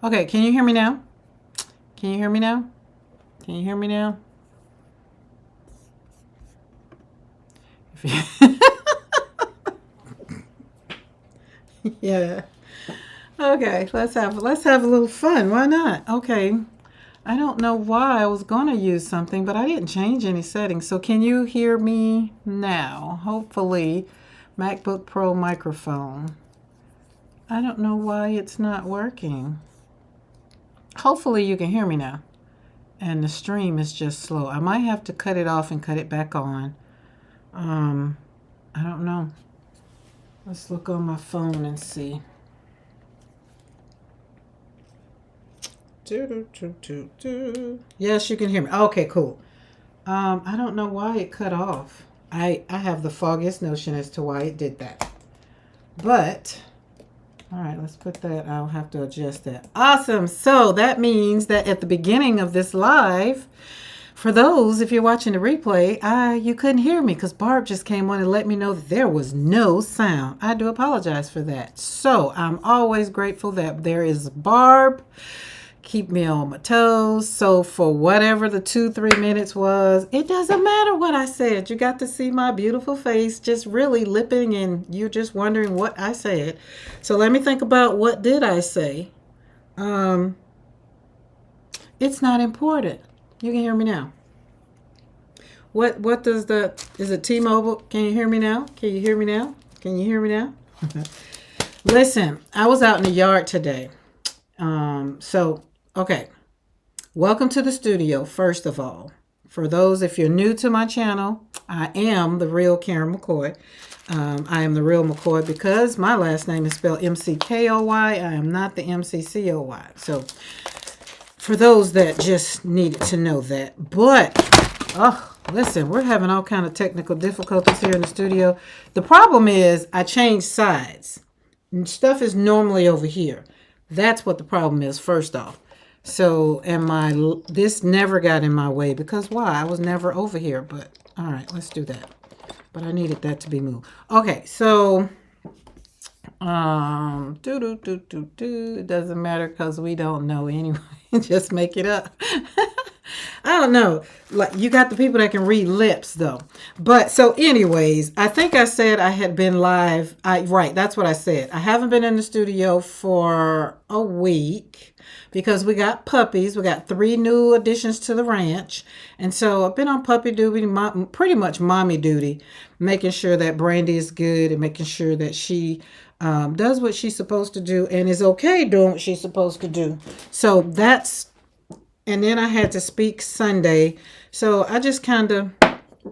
Okay, can you hear me now? Can you hear me now? Can you hear me now? Yeah. Okay, let's have a little fun. Why not? Okay. I don't know why I was gonna use something, but I didn't change any settings. So can you hear me now? Hopefully, MacBook Pro microphone. I don't know why it's not working. Hopefully you can hear me now. And the stream is just slow. I might have to cut it off and cut it back on. Um, I don't know. Let's look on my phone and see. Yes, you can hear me. Okay, cool. I don't know why it cut off. I have the foggiest notion as to why it did that. But all right, let's put that. I'll have to adjust that. Awesome. So that means that at the beginning of this live, for those, if you're watching the replay, you couldn't hear me because Barb just came on and let me know that there was no sound. I do apologize for that. So I'm always grateful that there is Barb. Keep me on my toes. So for whatever the 2-3 minutes was, it doesn't matter what I said. You got to see my beautiful face just really lipping and you're just wondering what I said. So let me think about what did I say. It's not important. You can hear me now. What does the is it T-Mobile? Can you hear me now? Can you hear me now? Can you hear me now? Listen, I was out in the yard today. Okay. Welcome to the studio, first of all. For those, if you're new to my channel, I am the real Karen McCoy. I am the real McCoy because my last name is spelled M-C-K-O-Y. I am not the M-C-C-O-Y. So for those that just needed to know that. But, listen, we're having all kind of technical difficulties here in the studio. The problem is I changed sides. Stuff is normally over here. That's what the problem is, first off. So, this never got in my way because why? I was never over here, but all right, let's do that. But I needed that to be moved. Okay, so, it doesn't matter because we don't know anyway. Just make it up. I don't know. Like you got the people that can read lips though. But so anyways, I think I said I had been live. Right, that's what I said. I haven't been in the studio for a week because we got puppies. We got 3 new additions to the ranch. And so I've been on puppy duty, pretty much mommy duty, making sure that Brandy is good and making sure that she does what she's supposed to do and is okay doing what she's supposed to do. So and then I had to speak Sunday. So I just kind of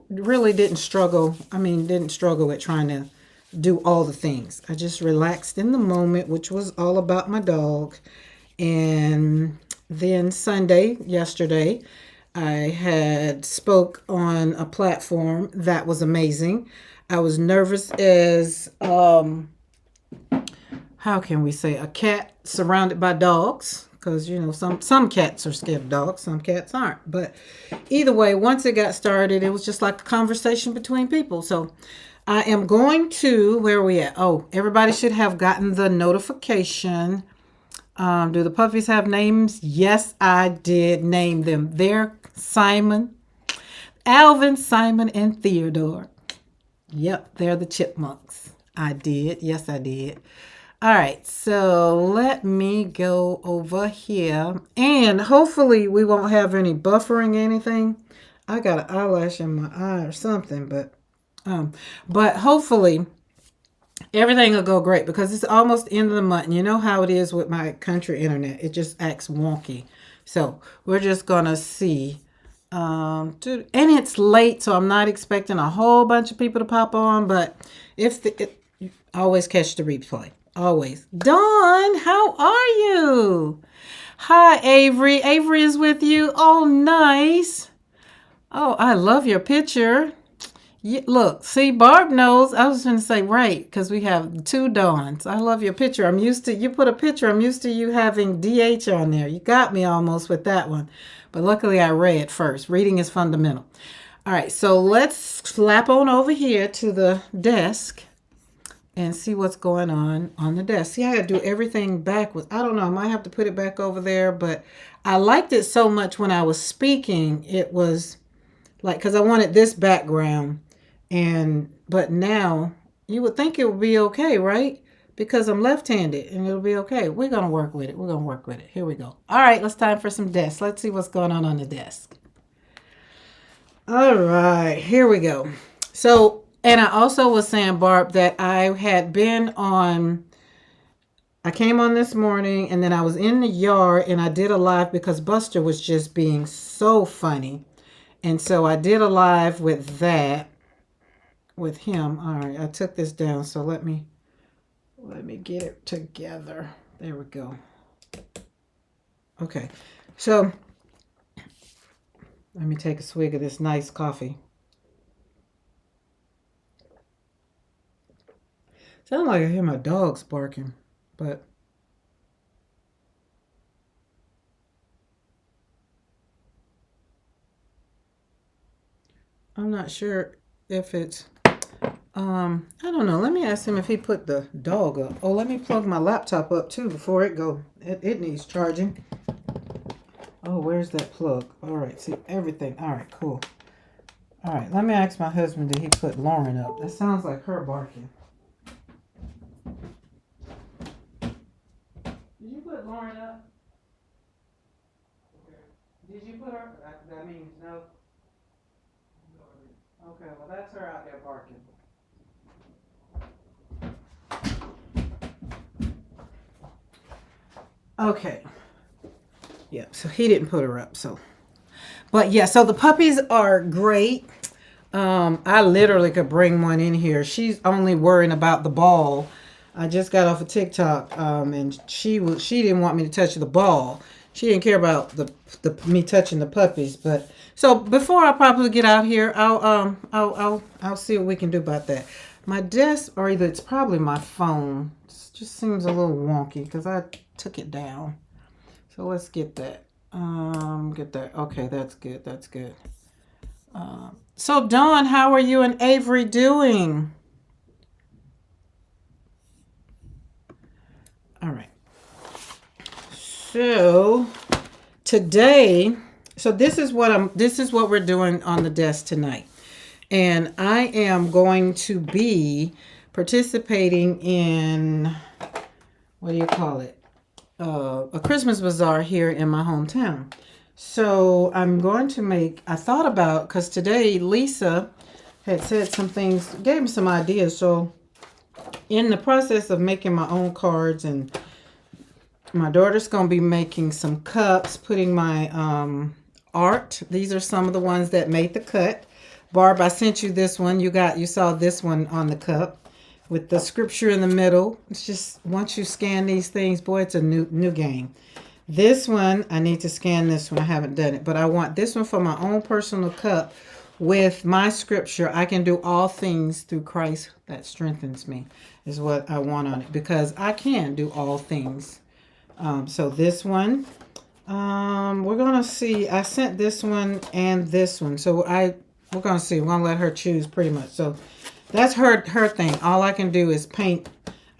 really didn't struggle with trying to do all the things. I just relaxed in the moment, which was all about my dog. And then yesterday, I had spoke on a platform that was amazing. I was nervous as, how can we say, a cat surrounded by dogs. Because, some cats are scared of dogs, some cats aren't. But either way, once it got started, it was just like a conversation between people. So I am going to, where are we at? Oh, everybody should have gotten the notification. Do the puppies have names? Yes, I did name them. They're Simon, Alvin, Simon, and Theodore. Yep, they're the chipmunks. I did. Yes, I did. All right, so let me go over here. And hopefully we won't have any buffering or anything. I got an eyelash in my eye or something, but hopefully everything will go great because it's almost the end of the month. And you know how it is with my country internet. It just acts wonky. So we're just going to see. And it's late, so I'm not expecting a whole bunch of people to pop on. But always catch the replay. Always. Dawn, how are you? Hi, Avery. Avery is with you. Oh, nice. Oh, I love your picture. Look, see, Barb knows. I was going to say, right, because we have 2 Dawns. I love your picture. You put a picture. I'm used to you having DH on there. You got me almost with that one. But luckily, I read first. Reading is fundamental. All right, so let's slap on over here to the desk. and see what's going on the desk. See, I got to do everything backwards. I don't know. I might have to put it back over there, but I liked it so much when I was speaking. It was like, because I wanted this background, but now you would think it would be okay, right? Because I'm left-handed and it'll be okay. We're going to work with it. We're going to work with it. Here we go. All right, let's time for some desks. Let's see what's going on the desk. All right, here we go. So, and I also was saying, Barb, that I came on this morning and then I was in the yard and I did a live because Buster was just being so funny. And so I did a live with him. All right, I took this down. So let me get it together. There we go. Okay, so let me take a swig of this nice coffee. Sounds like I hear my dogs barking, but I'm not sure if it's, I don't know. Let me ask him if he put the dog up. Oh, let me plug my laptop up too before it go. It needs charging. Oh, where's that plug? All right, see everything. All right, cool. All right, let me ask my husband, did he put Lauren up? That sounds like her barking. Did you put Lauren up? Did you put her? That means no. Okay, well that's her out there barking. Okay. Yeah, so he didn't put her up, so. But yeah, so the puppies are great. I literally could bring one in here. She's only worrying about the ball. I just got off of TikTok, and she didn't want me to touch the ball. She didn't care about the me touching the puppies. But so before I probably get out here, I'll see what we can do about that. My desk, or either it's probably my phone. It just seems a little wonky because I took it down. So let's get that. Get that. Okay, that's good. That's good. So Dawn, how are you and Avery doing? All right. So today, this is what we're doing on the desk tonight. And I am going to be participating in, what do you call it? A Christmas bazaar here in my hometown. So I'm going to I thought about, because today Lisa had said some things, gave me some ideas. So in the process of making my own cards, and my daughter's going to be making some cups, putting my art. These are some of the ones that made the cut. Barb, I sent you this one. You saw this one on the cup with the scripture in the middle. It's just, once you scan these things, boy, it's a new game. This one, I need to scan this one. I haven't done it, but I want this one for my own personal cup with my scripture. I can do all things through Christ that strengthens me, is what I want on it, because I can do all things. So this one, we're going to see. I sent this one and this one. So we're going to see. We're going to let her choose pretty much. So that's her thing. All I can do is paint.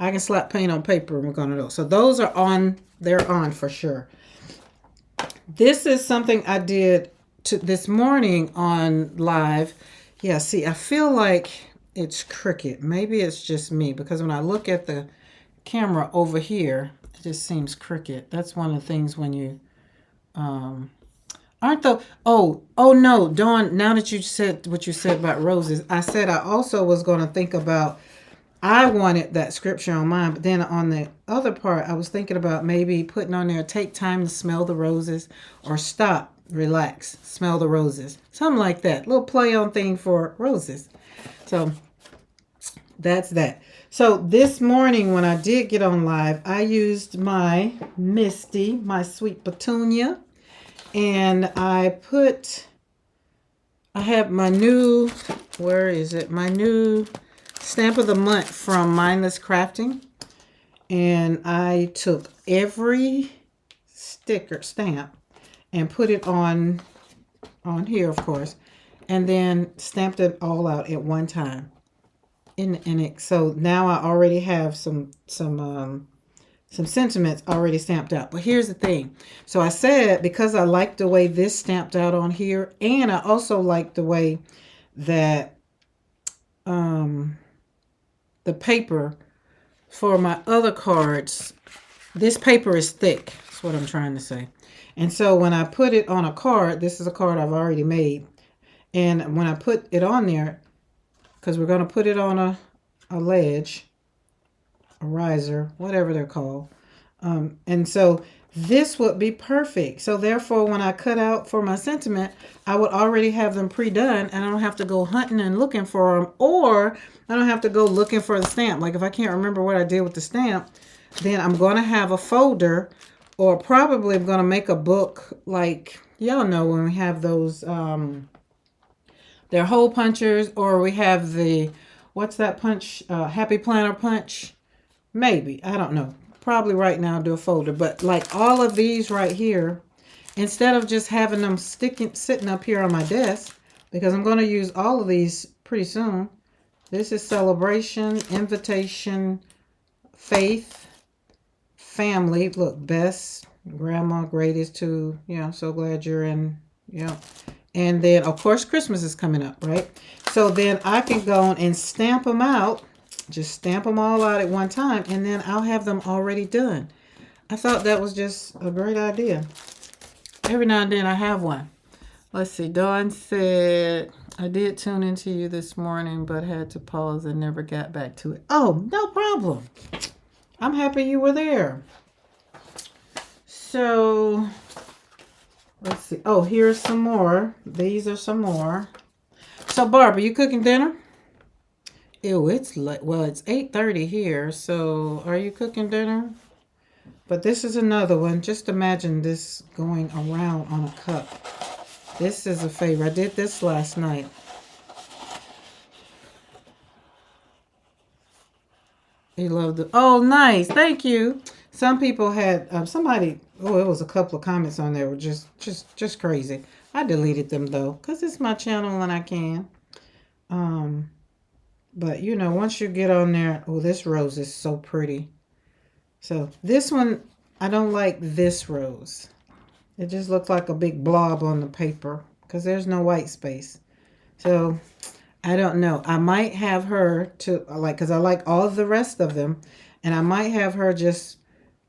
I can slap paint on paper and we're going to do. So those are on. They're on for sure. This is something I did this morning on live. Yeah, see, I feel like it's crooked. Maybe it's just me, because when I look at the camera over here, it just seems crooked. That's one of the things when you aren't the oh no, Dawn, now that you said what you said about roses, I said I also was going to think about, I wanted that scripture on mine, but then on the other part, I was thinking about maybe putting on there, take time to smell the roses, or stop, relax, smell the roses. Something like that. Little play on thing for roses. So that's that. So this morning when I did get on live, I used my Misty, my sweet petunia, and I have my new, where is it? My new stamp of the month from Mindless Crafting, and I took every stamp and put it on here, of course, and then stamped it all out at one time. in it. So now I already have some sentiments already stamped out. But here's the thing. So I said, because I like the way this stamped out on here, and I also like the way that the paper for my other cards, this paper is thick. That's what I'm trying to say. And so when I put it on a card, this is a card I've already made. And when I put it on there, because we're going to put it on a ledge, a riser, whatever they're called. And so this would be perfect. So therefore, when I cut out for my sentiment, I would already have them pre-done, and I don't have to go hunting and looking for them, or I don't have to go looking for the stamp. Like if I can't remember what I did with the stamp, then I'm going to have a folder, or probably I'm going to make a book, like y'all know when we have those, they're hole punchers, or we have the, what's that punch, Happy Planner punch? Maybe, I don't know. Probably right now do a folder, but like all of these right here, instead of just having them sitting up here on my desk, because I'm going to use all of these pretty soon. This is celebration, invitation, faith, family. Look, best, grandma, greatest to, so glad you're in, And then, of course, Christmas is coming up, right? So then I can go on and stamp them out. Just stamp them all out at one time, and then I'll have them already done. I thought that was just a great idea. Every now and then I have one. Let's see. Dawn said, I did tune into you this morning, but had to pause and never got back to it. Oh, no problem. I'm happy you were there. So, let's see. Oh, here's some more. These are some more. So, Barbara, you cooking dinner? Ew, it's like, well, it's 8:30 here, so are you cooking dinner? But this is another one. Just imagine this going around on a cup. This is a favorite. I did this last night. He loved it. Oh, nice. Thank you. Some people had, somebody, it was a couple of comments on there were just crazy. I deleted them, though, because it's my channel and I can. But, once you get on there, oh, this rose is so pretty. So this one, I don't like this rose. It just looks like a big blob on the paper because there's no white space. So I don't know. I might have her to, because I like all of the rest of them. And I might have her just,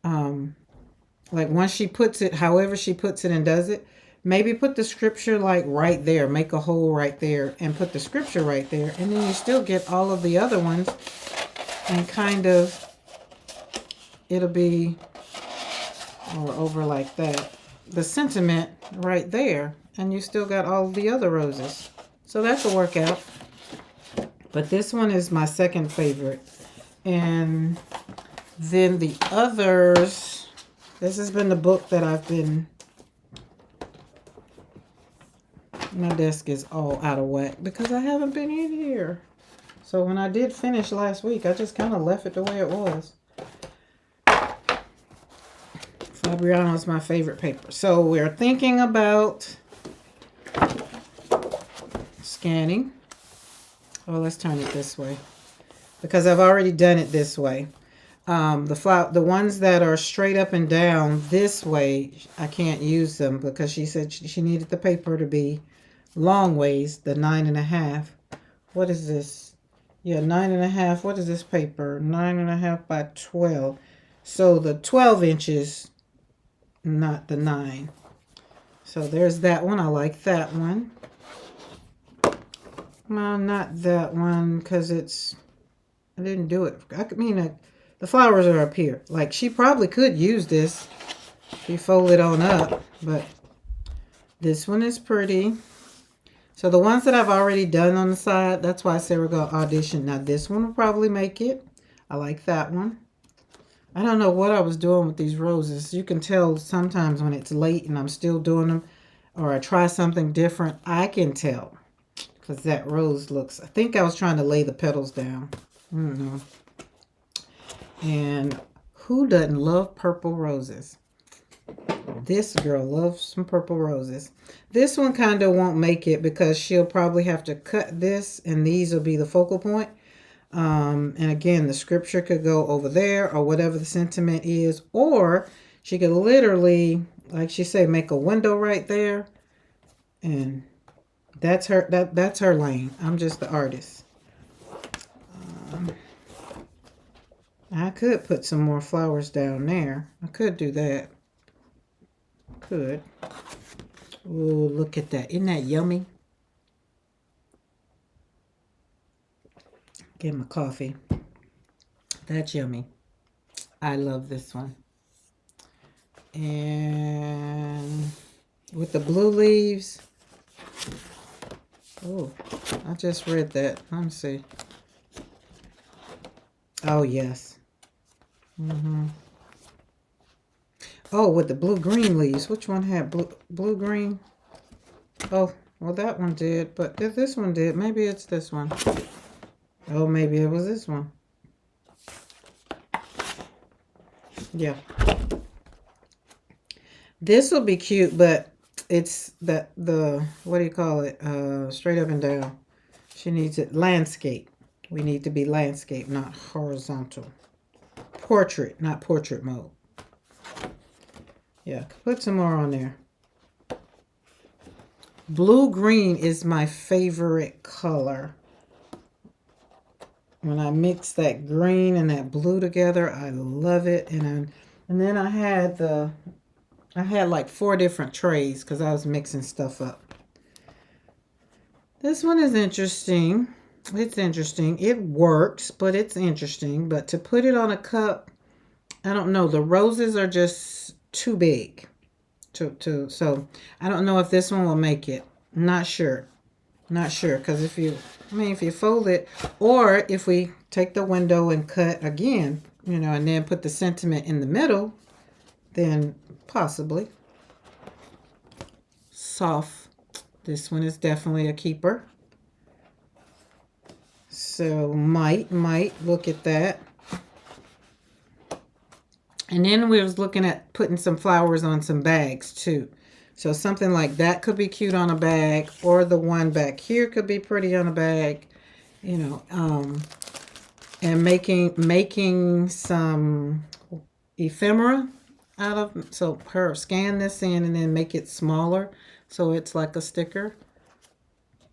once she puts it, however she puts it and does it, maybe put the scripture right there, make a hole right there and put the scripture right there. And then you still get all of the other ones and kind of, it'll be or over like that. The sentiment right there. And you still got all the other roses. So that's a workout. But this one is my second favorite. And then the others, this has been the book that I've been, my desk is all out of whack because I haven't been in here. So when I did finish last week, I just kind of left it the way it was. Fabriano is my favorite paper. So we're thinking about scanning. Oh, let's turn it this way because I've already done it this way. The ones that are straight up and down this way, I can't use them because she said she needed the paper to be long ways, the 9.5. What is this? Yeah, 9.5. What is this paper? 9.5 by 12. So the 12 inches, not the 9. So there's that one. I like that one. Well, not that one because I didn't do it. The flowers are up here. Like, she probably could use this if you fold it on up, but this one is pretty. So the ones that I've already done on the side, that's why I said we're going to audition. Now, this one will probably make it. I like that one. I don't know what I was doing with these roses. You can tell sometimes when it's late and I'm still doing them, or I try something different, I can tell. Because that rose looks, I think I was trying to lay the petals down. I don't know. And who doesn't love purple roses? This girl loves some purple roses. This one kind of won't make it because she'll probably have to cut this and these will be the focal point. And again, the scripture could go over there or whatever the sentiment is, or she could literally, like she said, make a window right there, and that's that's her lane. I'm just the artist. I could put some more flowers down there. I could do that. Could. Oh, look at that. Isn't that yummy? Get my coffee. That's yummy. I love this one. And with the blue leaves. Oh, I just read that. Let me see. Oh, yes. Oh, with the blue-green leaves. Which one had blue-green? Oh, well, that one did. But if this one did, maybe it's this one. Oh, maybe it was this one. Yeah. This will be cute, but it's the what do you call it? Straight up and down. She needs it landscape. We need to be landscape, not horizontal. Portrait, not portrait mode. Yeah, put some more on there. Blue-green is my favorite color. When I mix that green and that blue together, I love it. And then I had like 4 different trays because I was mixing stuff up. This one is interesting. It's interesting. It works, but it's interesting. But to put it on a cup, I don't know. The roses are just too big. So I don't know if this one will make it. Not sure. Not sure. Because if you fold it, or if we take the window and cut again, and then put the sentiment in the middle, then possibly. Soft. This one is definitely a keeper. So might look at that. And then we was looking at putting some flowers on some bags too. So something like that could be cute on a bag, or the one back here could be pretty on a bag, and making some ephemera out of, so scan this in and then make it smaller so it's like a sticker.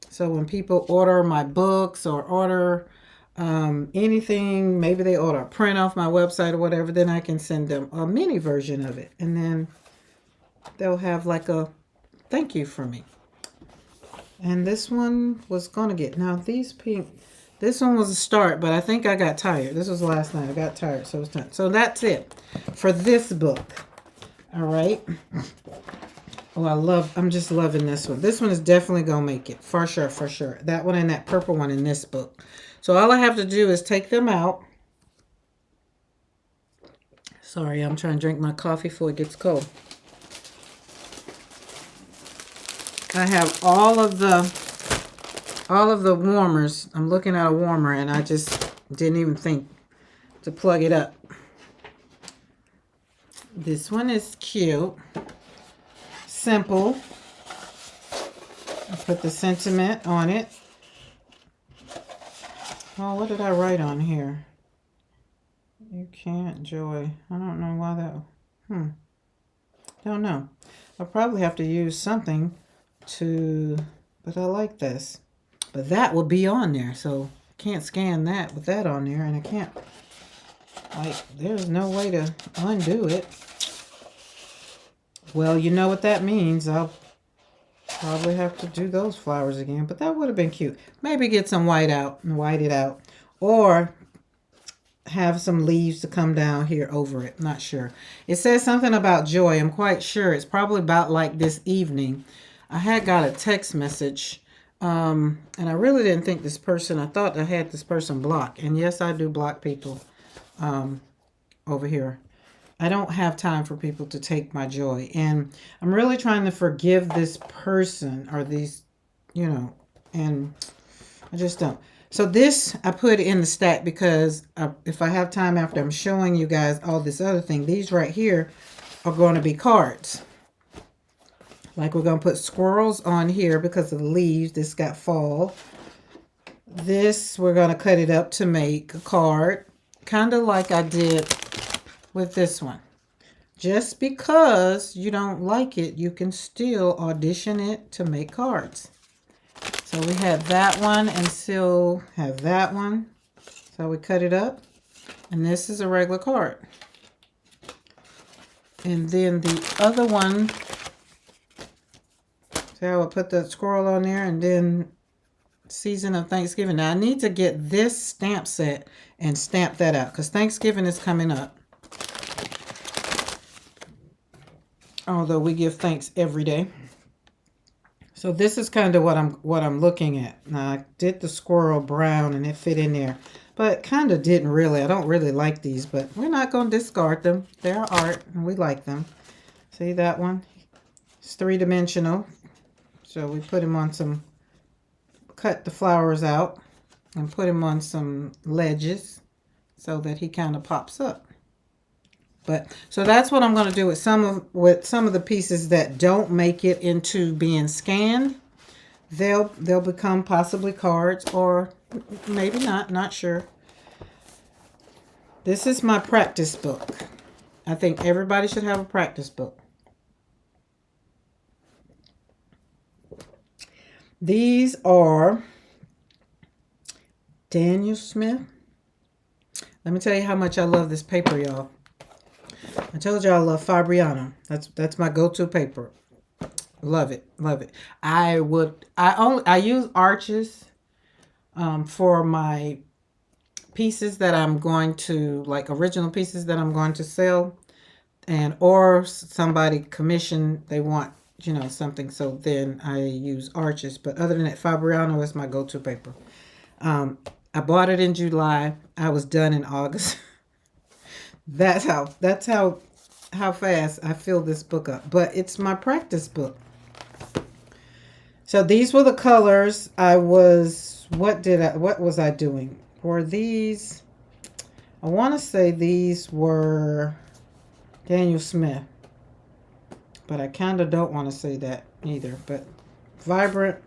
So when people order my books or order anything, maybe they order a print off my website or whatever, then I can send them a mini version of it. And then they'll have like a thank you from me. And this one was going to get, now these pink, this one was a start, but I think I got tired. This was last night. I got tired, so it's done. So that's it for this book. All right. Oh, I'm just loving this one. This one is definitely going to make it. For sure, for sure. That one and that purple one in this book. So all I have to do is take them out. Sorry, I'm trying to drink my coffee before it gets cold. I have all of the warmers. I'm looking at a warmer and I just didn't even think to plug it up. This one is cute. Simple. I put the sentiment on it. Oh, what did I write on here? You can't, Joy. I don't know why that... Don't know. I'll probably have to use something to... But I like this. But that will be on there, so I can't scan that with that on there, and I can't... Like, there's no way to undo it. Well, you know what that means. I'll probably have to do those flowers again, but that would have been cute. Maybe get some white out and white it out, or have some leaves to come down here over it. Not sure. It says something about joy. I'm quite sure it's probably about like this evening. I had got a text message, and I really didn't think this person, I thought I had this person blocked, and yes, I do block people over here. I don't have time for people to take my joy. And I'm really trying to forgive this person or these, and I just don't. So this I put in the stack because if I have time after I'm showing you guys all this other thing, these right here are going to be cards. Like we're going to put squirrels on here because of the leaves. This got fall. This, we're going to cut it up to make a card, kind of like I did with this one. Just because you don't like it, you can still audition it to make cards. So we have that one and still have that one. So we cut it up. And this is a regular card. And then the other one, so I will put the squirrel on there, and then season of Thanksgiving. Now I need to get this stamp set and stamp that out because Thanksgiving is coming up. Although we give thanks every day. So this is kind of what I'm looking at. Now I did the squirrel brown and it fit in there, but kind of didn't really. I don't really like these, but we're not going to discard them. They're art and we like them. See that one? It's 3-dimensional. So we put him on some, cut the flowers out and put him on some ledges so that he kind of pops up. But so that's what I'm going to do with some of the pieces that don't make it into being scanned. They'll become possibly cards, or maybe not sure. This is my practice book. I think everybody should have a practice book. These are Daniel Smith. Let me tell you how much I love this paper, y'all. I told you I love Fabriano. That's my go-to paper. Love it, love it. I use Arches for my pieces that I'm going to, like original pieces that I'm going to sell, and or somebody commission, they want, you know, something, so then I use Arches. But other than that, Fabriano is my go-to paper. I bought it in July. I was done in August. That's how fast I fill this book up. But it's my practice book. So these were the colors I was, what was I doing? For these, I want to say these were Daniel Smith. But I kind of don't want to say that either. But Vibrant.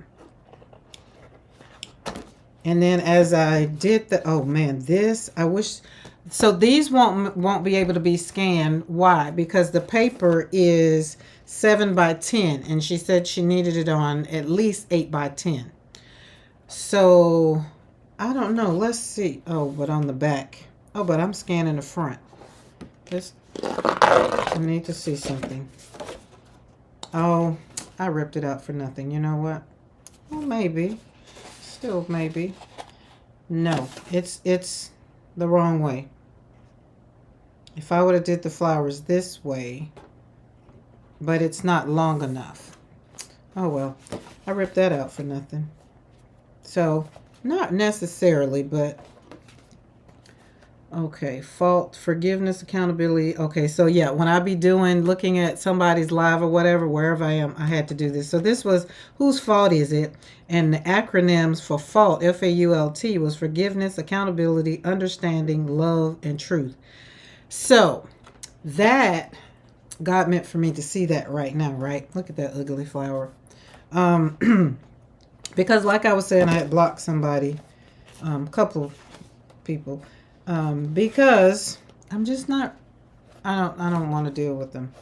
And then as I did the, oh man, this, I wish, so these won't be able to be scanned. Why? Because the paper is 7 by 10, and she said she needed it on at least 8 by 10. So I don't know. Let's see. Oh, but on the back. Oh, but I'm scanning the front. I need to see something. Oh, I ripped it out for nothing. You know what? Well, maybe. Still maybe. No, it's the wrong way. If I would have did the flowers this way, but it's not long enough. Oh well, I ripped that out for nothing. So, not necessarily, but okay, fault, forgiveness, accountability. Okay, so yeah, when I be looking at somebody's live or whatever, wherever I am, I had to do this. So this was, whose fault is it? And the acronyms for fault, F-A-U-L-T, was forgiveness, accountability, understanding, love, and truth. So that God meant for me to see that right now, right? Look at that ugly flower. Because like I was saying, I had blocked somebody, couple people, because I'm just not, I don't want to deal with them.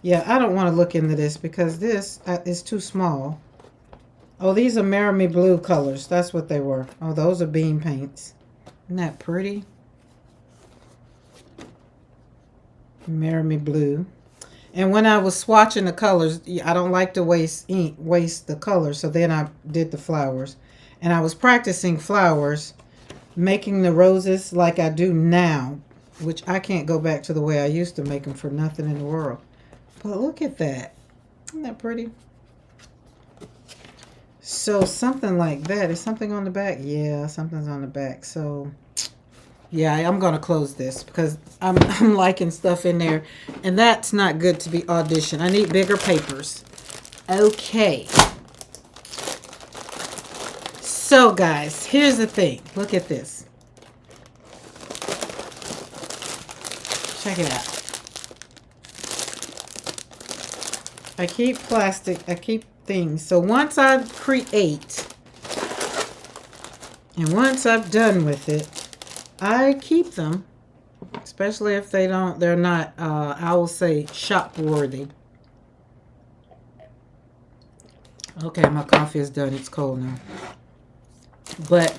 Yeah, I don't want to look into this because this is too small. Oh, these are Marry Blue colors. That's what they were. Oh, those are bean paints. Isn't that pretty? Marry Blue. And when I was swatching the colors, I don't like to waste the colors. So then I did the flowers. And I was practicing flowers, making the roses like I do now, which I can't go back to the way I used to make them for nothing in the world. But look at that. Isn't that pretty? So something like that. Is something on the back? Yeah, something's on the back. So yeah, I'm going to close this because I'm liking stuff in there. And that's not good to be auditioned. I need bigger papers. Okay. So guys, here's the thing. Look at this. Check it out. I keep plastic. I keep things. So once I create, And once I'm done with it, I keep them, especially if they're not, I will say, shop worthy. Okay, my coffee is done. It's cold now. But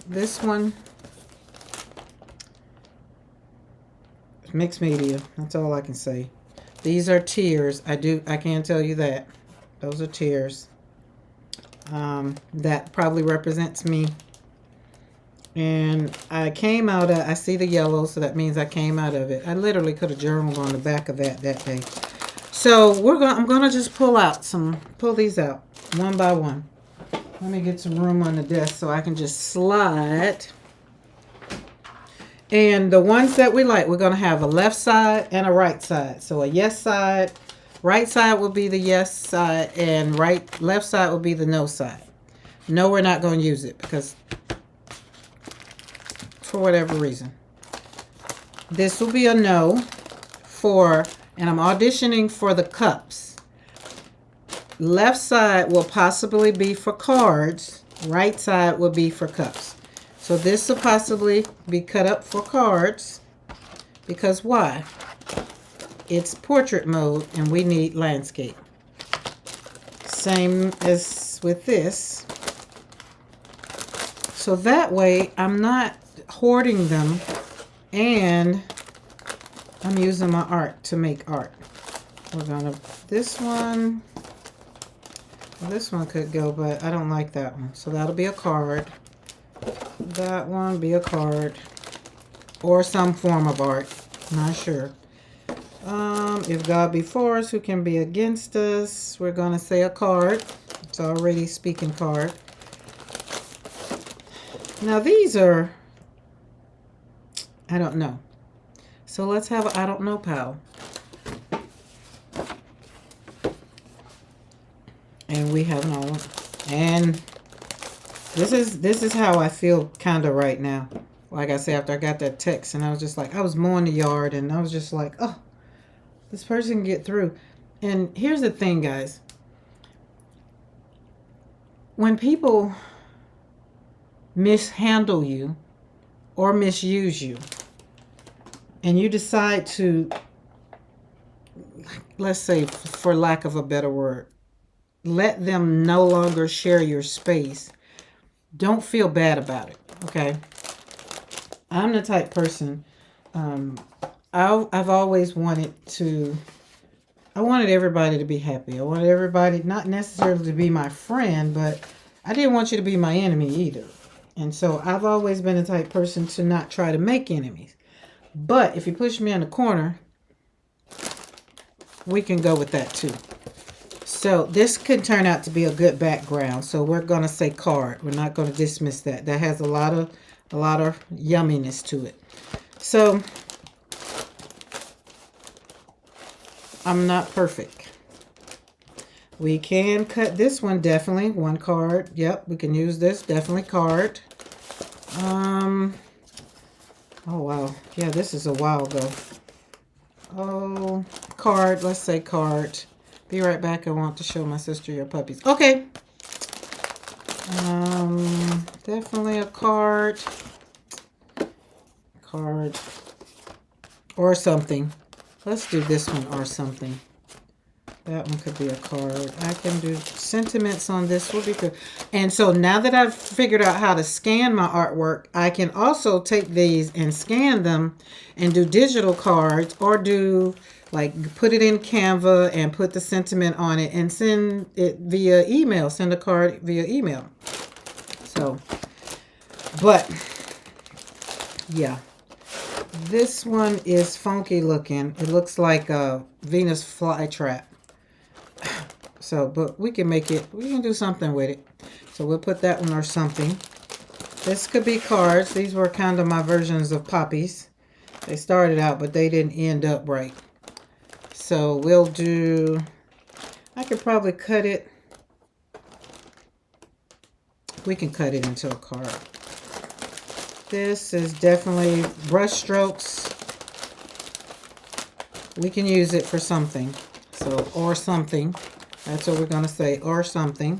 this one, mixed media. That's all I can say. These are tears. I can tell you that. Those are tears. That probably represents me. And I came out of, I see the yellow, so that means I came out of it. I literally could have journaled on the back of that day. So I'm gonna just pull these out one by one. Let me get some room on the desk so I can just slide. And the ones that we like, we're gonna have a left side and a right side. So a yes side, right side will be the yes side, and left side will be the no side. No, we're not going to use it because for whatever reason. This will be a no and I'm auditioning for the cups. Left side will possibly be for cards. Right side will be for cups. So this will possibly be cut up for cards. Because why? It's portrait mode and we need landscape. Same as with this. So that way I'm not hoarding them and I'm using my art to make art. We're gonna, this one could go, but I don't like that one. So that'll be a card. That one be a card. Or some form of art. Not sure. If God be for us, who can be against us? We're gonna say a card. It's already speaking card. Now these are, I don't know. So let's have a I don't know pal. And we have no one. And this is how I feel kind of right now. Like I said, after I got that text and I was just like, I was mowing the yard and I was just like, oh, this person can get through. And here's the thing, guys. When people mishandle you or misuse you and you decide to, let's say for lack of a better word, let them no longer share your space, don't feel bad about it, okay? I'm the type person, I've always I wanted everybody to be happy. I wanted everybody not necessarily to be my friend, but I didn't want you to be my enemy either. And so I've always been the type person to not try to make enemies. But if you push me in the corner, we can go with that too. So this could turn out to be a good background. So we're going to say card. We're not going to dismiss that. That has a lot of yumminess to it. So I'm not perfect. We can cut this one, definitely. One card. Yep, we can use this. Definitely card. Oh, wow. Yeah, this is a while ago. Oh, card. Let's say card. Be right back. I want to show my sister your puppies. Okay. Definitely a card. Card. Or something. Let's do this one or something. That one could be a card. I can do sentiments on this. Will be good. And so now that I've figured out how to scan my artwork, I can also take these and scan them and do digital cards or do like put it in Canva and put the sentiment on it and send it via email. Send a card via email. So, but yeah. This one is funky looking. It looks like a Venus flytrap. So, but we can make it, we can do something with it. So we'll put that one or something. This could be cards. These were kind of my versions of poppies. They started out, but they didn't end up right. So we'll do, I could probably cut it. We can cut it into a card. This is definitely brush strokes. We can use it for something. So, or something. That's what we're going to say, or something.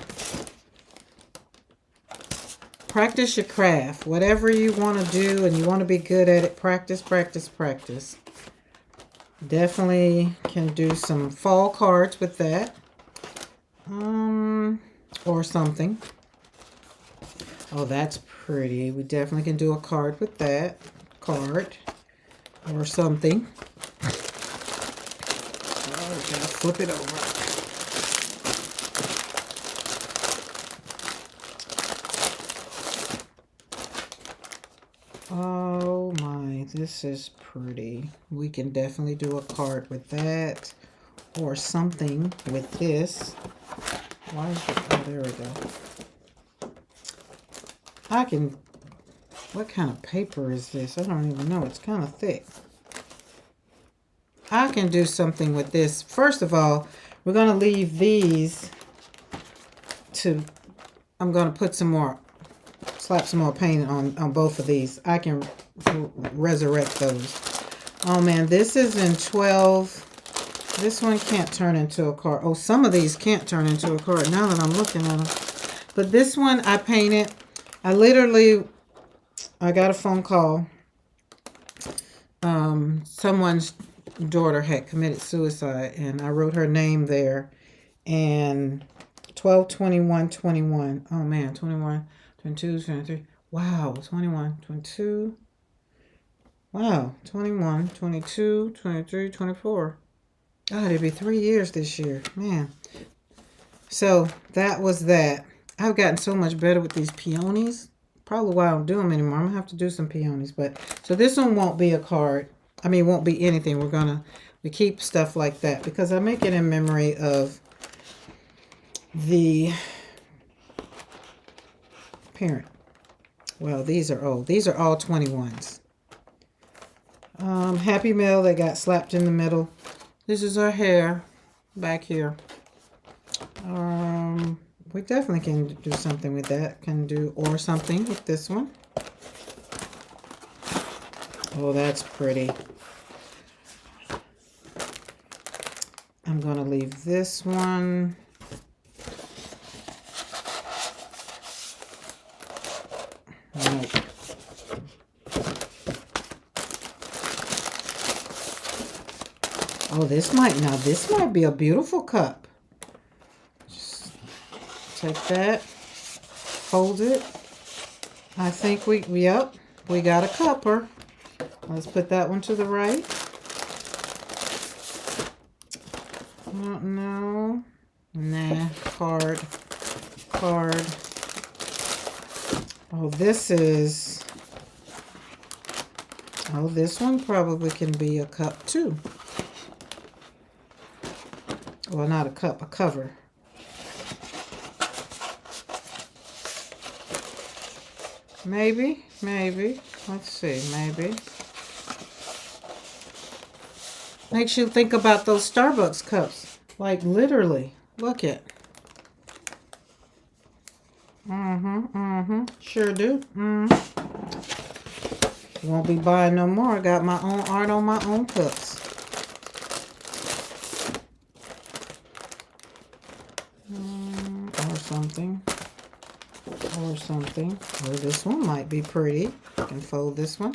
practice your craft. Whatever you want to do and you want to be good at it, practice, practice, practice. Definitely can do some fall cards with that. Or something. Oh, that's pretty. We definitely can do a card with that. Card. Or something. Oh, we gotta flip it over. Oh my, this is pretty. We can definitely do a card with that. Or something with this. Why is it? Oh, there we go. I can... What kind of paper is this? I don't even know. It's kind of thick. I can do something with this. First of all, we're going to leave these to... I'm going to put some more... Slap some more paint on both of these. I can resurrect those. Oh man, this is in 12... This one can't turn into a card. Oh, some of these can't turn into a card now that I'm looking at them. But this one I painted. I got a phone call. Someone's daughter had committed suicide, and I wrote her name there. And 12/21/21. Oh man, 21, 22, 23. Wow, 21, 22. Wow, 21, 22, 23, 24. God, it'd be 3 years this year. Man. So, that was that. I've gotten so much better with these peonies. Probably why I don't do them anymore. I'm going to have to do some peonies. So, this one won't be a card. I mean, won't be anything. We keep stuff like that. Because I make it in memory of the parent. Well, these are old. These are all 21s. Happy Meal, they got slapped in the middle. This is our hair back here. We definitely can do something with that. Can do or something with this one. Oh, that's pretty. I'm going to leave this one. Nope. Oh, this might be a beautiful cup. Just take that, fold it. I think we got a cupper. Let's put that one to the right. No. Nah, card. Oh, this one probably can be a cup too. Well, not a cup, a cover. Maybe. Let's see, maybe. Makes you think about those Starbucks cups. Like, literally. Look it. Sure do. Won't be buying no more. I got my own art on my own cups. Or something. Or this one might be pretty. I can fold this one.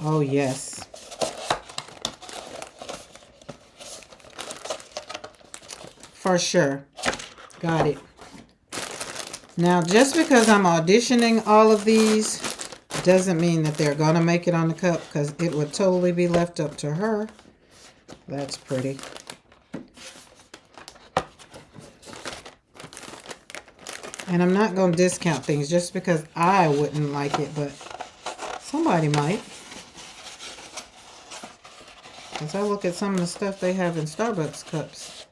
Oh, yes. For sure. Got it. Now, just because I'm auditioning all of these doesn't mean that they're going to make it on the cup, because it would totally be left up to her. That's pretty. And I'm not going to discount things just because I wouldn't like it, but somebody might. As I look at some of the stuff they have in Starbucks cups.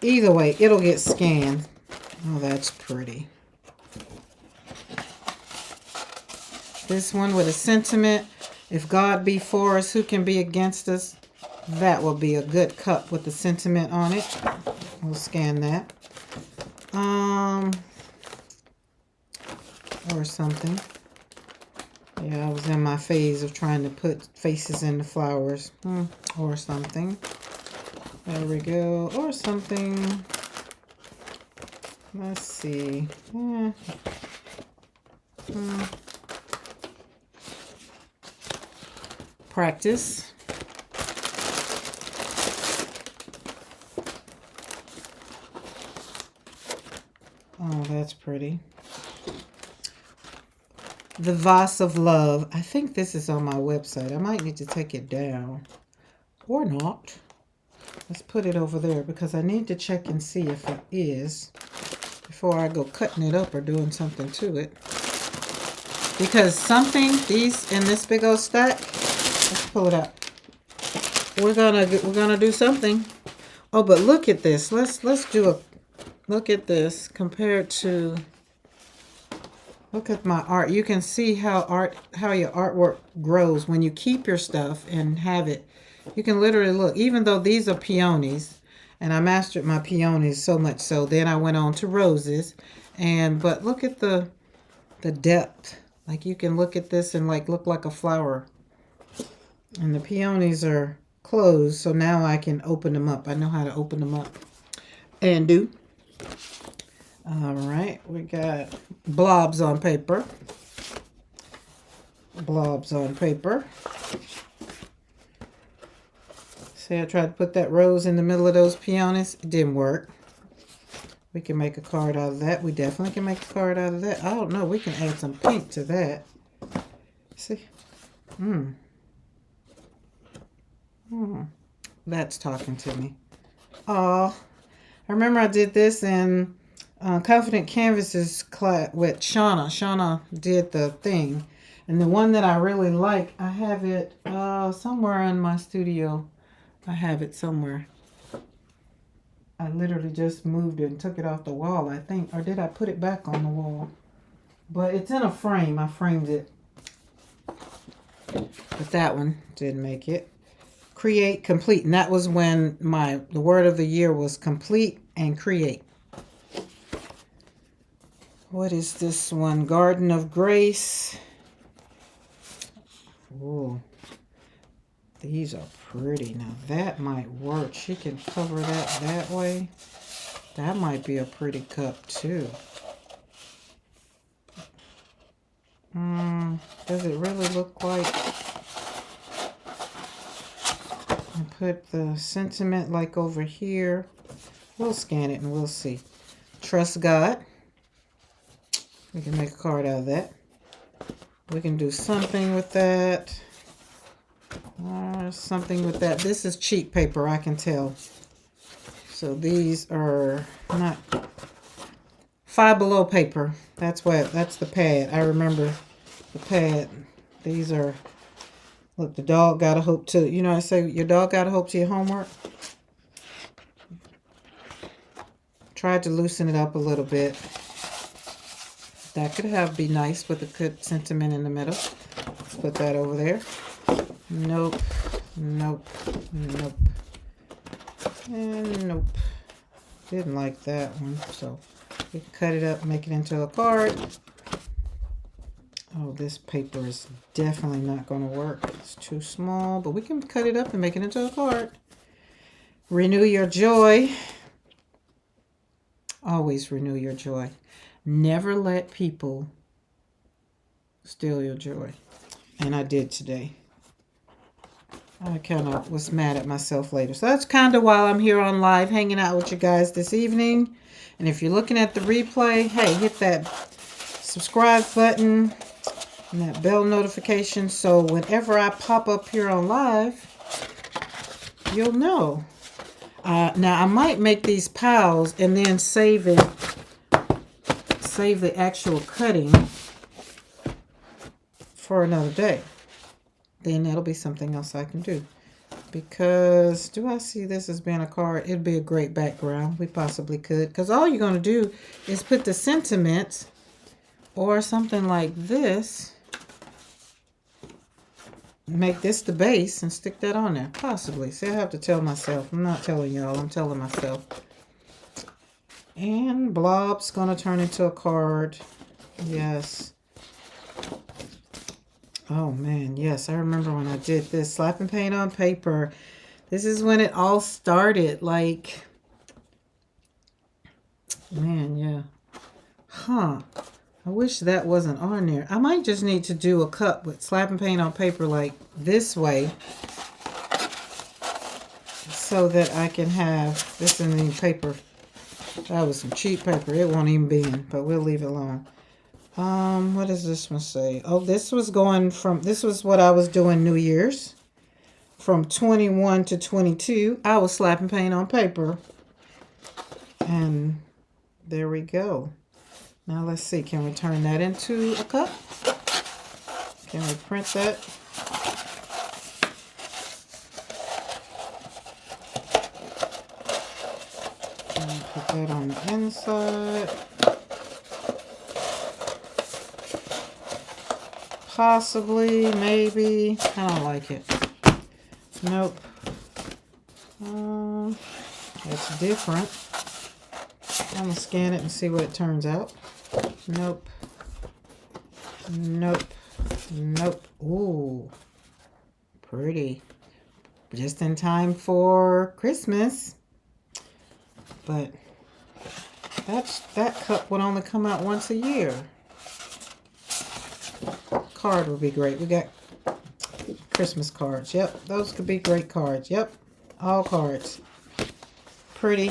Either way, it'll get scanned. Oh, that's pretty. This one with a sentiment. If God be for us, who can be against us? That will be a good cup with the sentiment on it. We'll scan that. Or something. Yeah, I was in my phase of trying to put faces in the flowers. Or something. There we go. Or something. Let's see. Practice. Oh, that's pretty. The Vase of Love. I think this is on my website. I might need to take it down. Or not. Let's put it over there because I need to check and see if it is before I go cutting it up or doing something to it. Because these in this big old stack, let's pull it out. We're gonna do something. Oh, but look at this. Let's do a look at this compared to. Look at my art. You can see how your artwork grows when you keep your stuff and have it. You can literally look. Even though these are peonies, and I mastered my peonies so much so, then I went on to roses. But look at the depth. Like you can look at this and like look like a flower. And the peonies are closed, so now I can open them up. I know how to open them up and do. All right, we got blobs on paper. Blobs on paper. See, I tried to put that rose in the middle of those peonies. It didn't work. We can make a card out of that. We definitely can make a card out of that. I don't know. We can add some pink to that. See? That's talking to me. Oh, I remember I did this in Confident Canvases class with Shauna. Shauna did the thing. And the one that I really like, I have it somewhere in my studio. I have it somewhere. I literally just moved it and took it off the wall, I think. Or did I put it back on the wall? But it's in a frame. I framed it. But that one didn't make it. Create, complete. And that was when the word of the year was complete and create. What is this one? Garden of Grace. Ooh. These are pretty. Now that might work. She can cover that way. That might be a pretty cup too. Does it really look like... I put the sentiment like over here. We'll scan it and we'll see. Trust God. We can make a card out of that. We can do something with that. Something with that. This is cheap paper, I can tell. So these are not Five Below paper. That's the pad. I remember the pad. These are, look, the dog got a hope to, you know, I say your dog got a hope to your homework. Tried to loosen it up a little bit. That could be nice with a good sentiment in the middle. Let's put that over there. Nope. Nope. Nope. And nope. Didn't like that one. So we can cut it up and make it into a card. Oh, this paper is definitely not going to work. It's too small, but we can cut it up and make it into a card. Renew your joy. Always renew your joy. Never let people steal your joy. And I did today. I kind of was mad at myself later. So that's kind of why I'm here on live hanging out with you guys this evening. And if you're looking at the replay, hey, hit that subscribe button and that bell notification so whenever I pop up here on live, you'll know. Now, I might make these piles and then save the actual cutting for another day. Then that'll be something else I can do. Because, do I see this as being a card? It'd be a great background. We possibly could. Because all you're going to do is put the sentiments or something like this. Make this the base and stick that on there. Possibly. See, I have to tell myself. I'm not telling y'all. I'm telling myself. And Blob's going to turn into a card. Yes. Oh, man. Yes, I remember when I did this. Slapping paint on paper. This is when it all started. Like, man, yeah. Huh. I wish that wasn't on there. I might just need to do a cup with slapping paint on paper like this way so that I can have this in the paper. That was some cheap paper. It won't even be in, but we'll leave it alone. What does this one say? Oh, this was what I was doing New Year's. From 21 to 22, I was slapping paint on paper. And there we go. Now let's see, can we turn that into a cup? Can we print that? And put that on the inside. Possibly, maybe. I don't like it. Nope. That's different. I'm going to scan it and see what it turns out. Nope. Nope. Nope. Ooh. Pretty. Just in time for Christmas. But that cup would only come out once a year. Card would be great. We got Christmas cards. Yep. Those could be great cards. Yep. All cards. Pretty.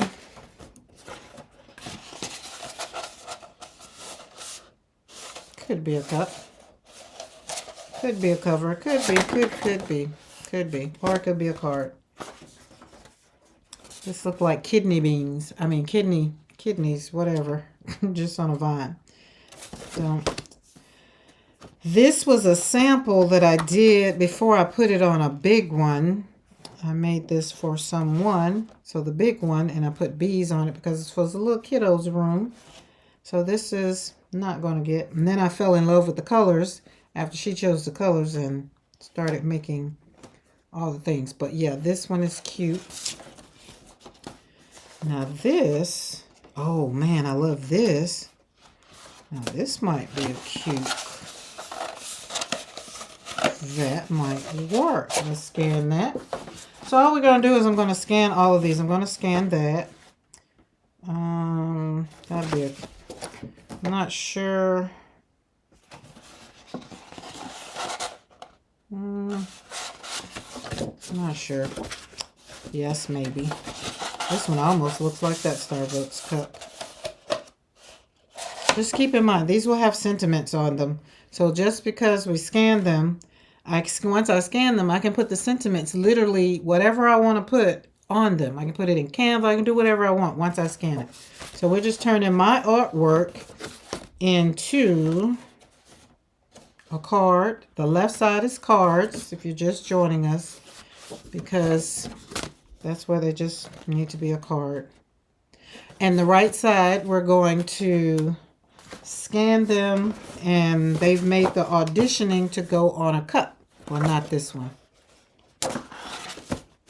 Could be a cup. Could be a cover. Could be. Could be. Or it could be a card. This look like kidney beans. I mean kidneys, whatever. Just on a vine. This was a sample that I did before I put it on a big one. I made this for someone. So the big one, and I put bees on it because it's for the little kiddo's room. So this is not going to get. And then I fell in love with the colors after she chose the colors and started making all the things. But yeah, this one is cute. Now this, oh man, I love this. Now this might be a cute. That might work. Let's scan that. So all we're going to do is I'm going to scan all of these. I'm going to scan that. That'd be I'm not sure. Not sure. Yes, maybe. This one almost looks like that Starbucks cup. Just keep in mind, these will have sentiments on them. So just because we scan them, once I scan them, I can put the sentiments, literally whatever I want to put on them. I can put it in Canva. I can do whatever I want once I scan it. So we're just turning my artwork into a card. The left side is cards, if you're just joining us, because that's where they just need to be a card. And the right side, we're going to scan them, and they've made the auditioning to go on a cup. Well, not this one.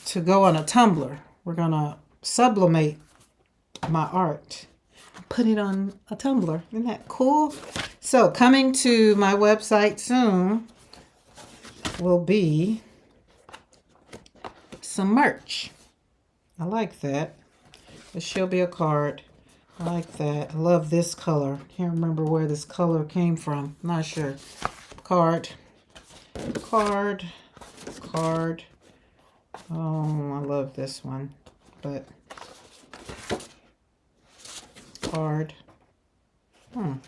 To go on a tumbler. We're going to sublimate my art. Put it on a tumbler. Isn't that cool? So coming to my website soon will be some merch. I like that. This should be a card. I like that. I love this color. Can't remember where this color came from. Not sure. Card. Card. Card. Oh, I love this one. But card. Now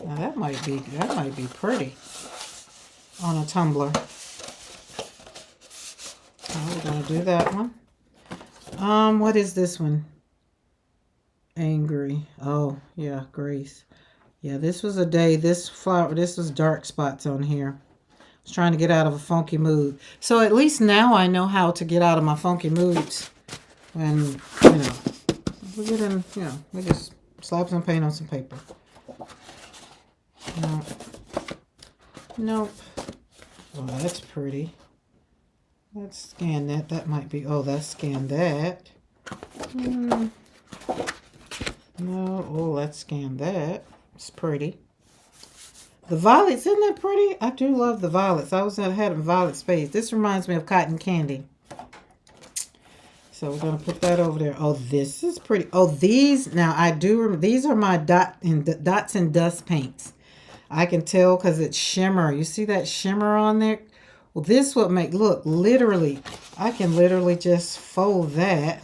that might be pretty on a tumbler. We're gonna do that one. What is this one? Angry. Oh, yeah, Grace. Yeah, this was a day, this was dark spots on here. I was trying to get out of a funky mood. So at least now I know how to get out of my funky moods. When, we get in, we just slap some paint on some paper. No. Nope. Oh, that's pretty. Let's scan that. That might be, let's scan that. No, let's scan that. It's pretty. The violets, isn't that pretty? I do love the violets. I had a violet space. This reminds me of cotton candy. So we're going to put that over there. Oh, this is pretty. Oh, these, now I do remember, these are my Dots and Dust paints. I can tell because it's shimmer. You see that shimmer on there? Well, this would make, look, literally, I can literally just fold that.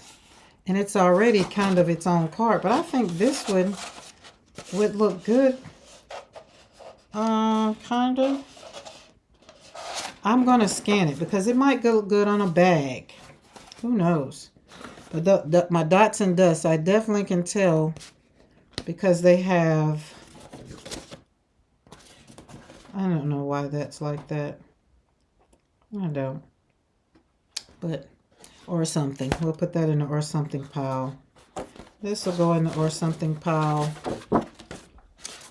And it's already kind of its own card. But I think this would look good. Kind of. I'm going to scan it because it might go good on a bag. Who knows? But my Dots and Dust, I definitely can tell because they have, I don't know why that's like that. I don't. But, or something. We'll put that in the or something pile. This will go in the or something pile.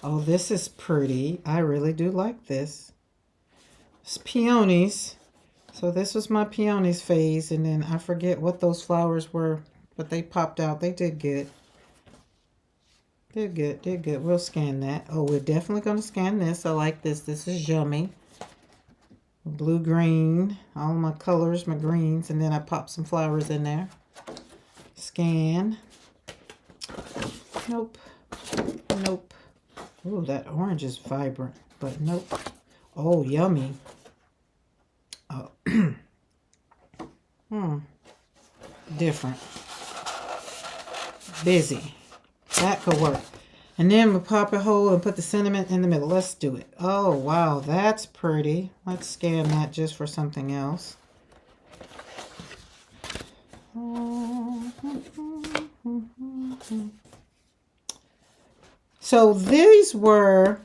Oh, this is pretty. I really do like this. It's peonies. So this was my peonies phase, and then I forget what those flowers were, but they popped out. They did good. Did good, did good. We'll scan that. Oh, we're definitely going to scan this. I like this. This is yummy. Blue, green, all my colors, my greens, and then I pop some flowers in there. Scan. Nope. Nope. Ooh, that orange is vibrant, but nope. Oh, yummy. Oh. Different. Busy. That could work. And then we'll pop a hole and put the cinnamon in the middle. Let's do it. Oh, wow. That's pretty. Let's scan that just for something else. So these were,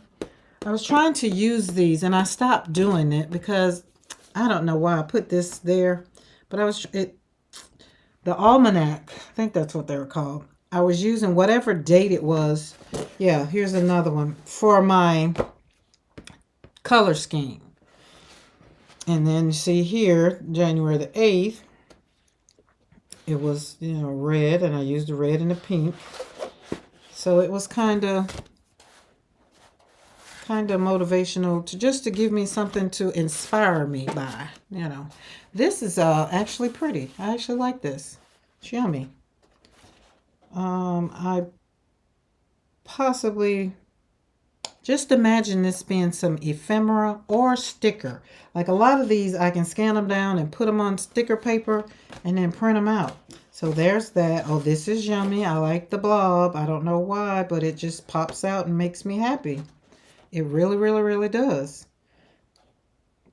I was trying to use these and I stopped doing it because I don't know why I put this there, but the almanac, I think that's what they were called. I was using whatever date it was. Yeah, here's another one for my color scheme. And then you see here, January the 8th, it was, red, and I used the red and the pink. So it was kind of motivational to give me something to inspire me by, This is actually pretty. I actually like this. It's yummy. I possibly just imagine this being some ephemera or sticker. Like a lot of these, I can scan them down and put them on sticker paper and then print them out. So there's that. Oh, this is yummy. I like the blob. I don't know why, but it just pops out and makes me happy. It really, really, really does.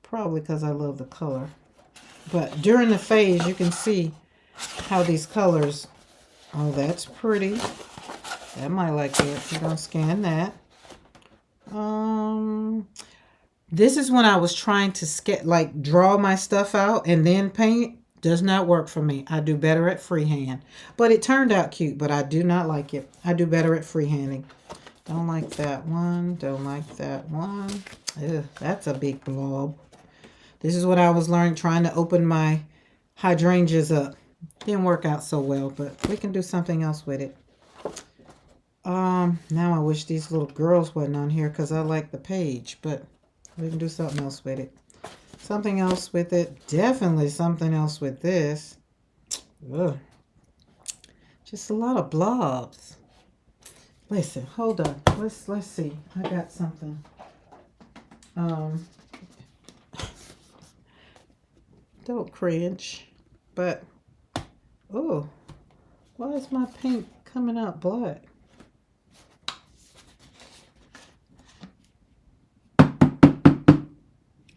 Probably because I love the color. But during the phase, you can see how these colors, oh, that's pretty. That might like it. We're going to scan that. This is when I was trying to draw my stuff out and then paint. Does not work for me. I do better at freehand. But it turned out cute, but I do not like it. I do better at freehanding. Don't like that one. Don't like that one. Ugh, that's a big blob. This is what I was learning, trying to open my hydrangeas up. Didn't work out so well, but we can do something else with it. Now I wish these little girls wasn't on here because I like the page, but we can do something else with it. Something else with it. Definitely something else with this. Ugh. Just a lot of blobs. Listen, hold on. Let's see. I got something. Don't cringe. But oh, why is my paint coming out black?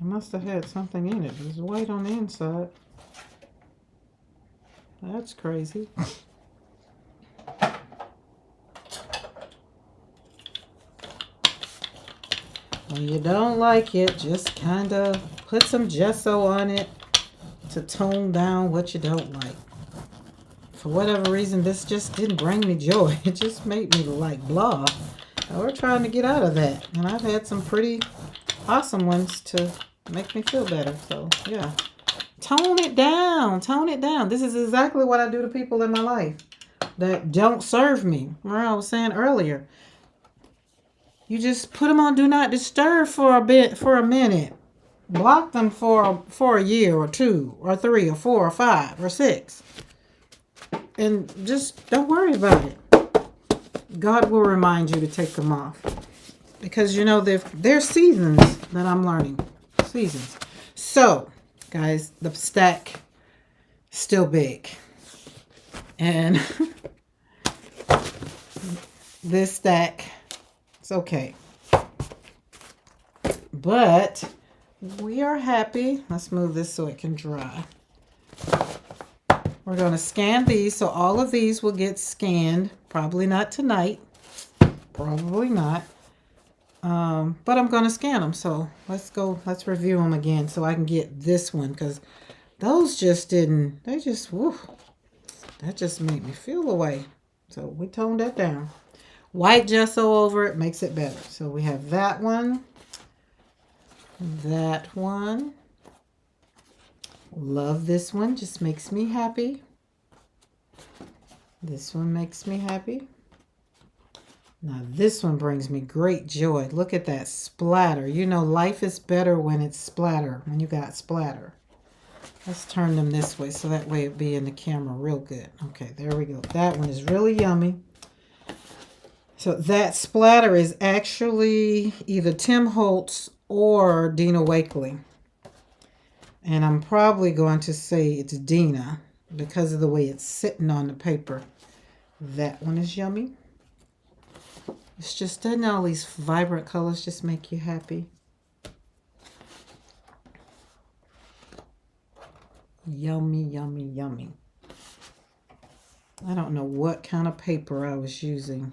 I must have had something in it. It was white on the inside. That's crazy. When you don't like it, just kind of put some gesso on it to tone down what you don't like. For whatever reason, this just didn't bring me joy. It just made me like blah. And we're trying to get out of that. And I've had some pretty awesome ones to make me feel better. So, yeah. Tone it down. Tone it down. This is exactly what I do to people in my life that don't serve me. Where I was saying earlier. You just put them on Do Not Disturb for a minute. Block them for a year or 2 or 3 or 4 or 5 or 6. and just don't worry about it. God will remind you to take them off. Because, you know, there's seasons that I'm learning. Seasons. So, guys, the stack still big. And this stack, it's okay. But we are happy. Let's move this so it can dry. We're going to scan these. So all of these will get scanned. Probably not tonight. Probably not. But I'm going to scan them. So let's review them again so I can get this one. Because those just didn't, that just made me feel away. So we toned that down. White gesso over it makes it better. So we have that one. That one. Love this one. Just makes me happy. This one makes me happy. Now this one brings me great joy. Look at that splatter. You know, life is better when it's splatter, when you got splatter. Let's turn them this way so that way it'll be in the camera real good. Okay, there we go. That one is really yummy. So that splatter is actually either Tim Holtz or Dina Wakley. And I'm probably going to say it's Dina because of the way it's sitting on the paper. That one is yummy. It's just, doesn't all these vibrant colors just make you happy? Yummy, yummy, yummy. I don't know what kind of paper I was using,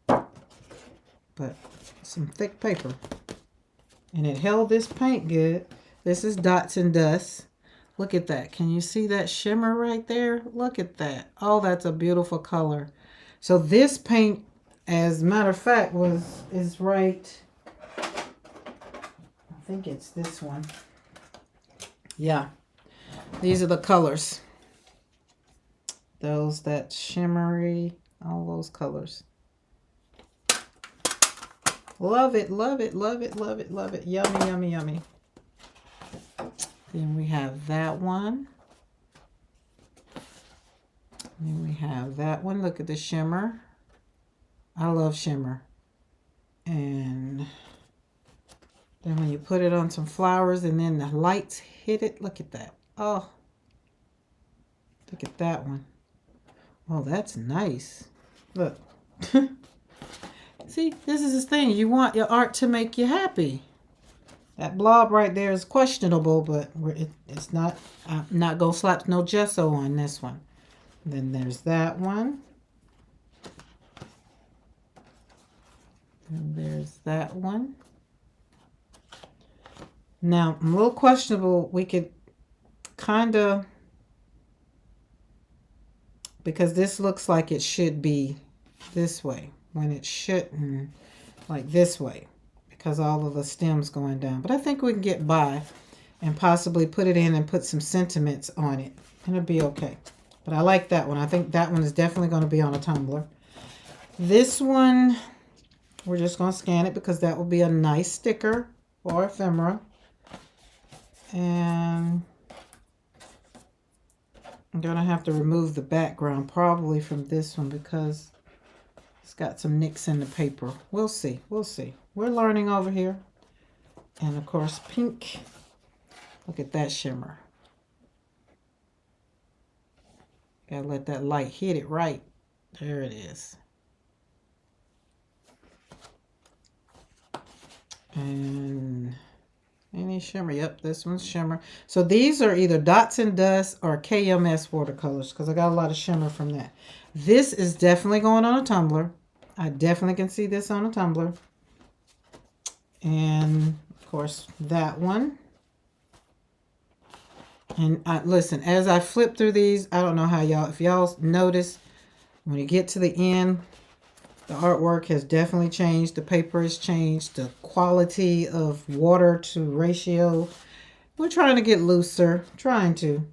but some thick paper. And it held this paint good. This is Dots and Dust. Look at that. Can you see that shimmer right there? Look at that. Oh, that's a beautiful color. So this paint, as a matter of fact, is right. I think it's this one. Yeah. These are the colors. Those that shimmery, all those colors. Love it, love it, love it, love it, love it. Yummy, yummy, yummy. Then we have that one. Then we have that one. Look at the shimmer. I love shimmer. And then when you put it on some flowers and then the lights hit it, look at that. Oh, look at that one. Oh, that's nice. Look. See, this is the thing. You want your art to make you happy. That blob right there is questionable, but it's not. I'm not going to slap no gesso on this one. Then there's that one. And there's that one. Now, I'm a little questionable. We could kind of, because this looks like it should be this way when it shouldn't, like this way, because all of the stems going down. But I think we can get by and possibly put it in and put some sentiments on it, and it'll be okay. But I like that one. I think that one is definitely going to be on a tumbler. This one, we're just going to scan it because that will be a nice sticker for ephemera. And I'm going to have to remove the background probably from this one because it's got some nicks in the paper. We'll see. We'll see. We're learning over here. And of course, pink. Look at that shimmer. Gotta let that light hit it right. There it is. And any shimmer? Yep, this one's shimmer. So these are either Dots and Dust or KMS watercolors because I got a lot of shimmer from that. This is definitely going on a tumbler. I definitely can see this on a tumbler. And of course that one. And listen, as I flip through these, I don't know how y'all, if y'all notice, when you get to the end, the artwork has definitely changed. The paper has changed. The quality of water to ratio. We're trying to get looser. Trying to.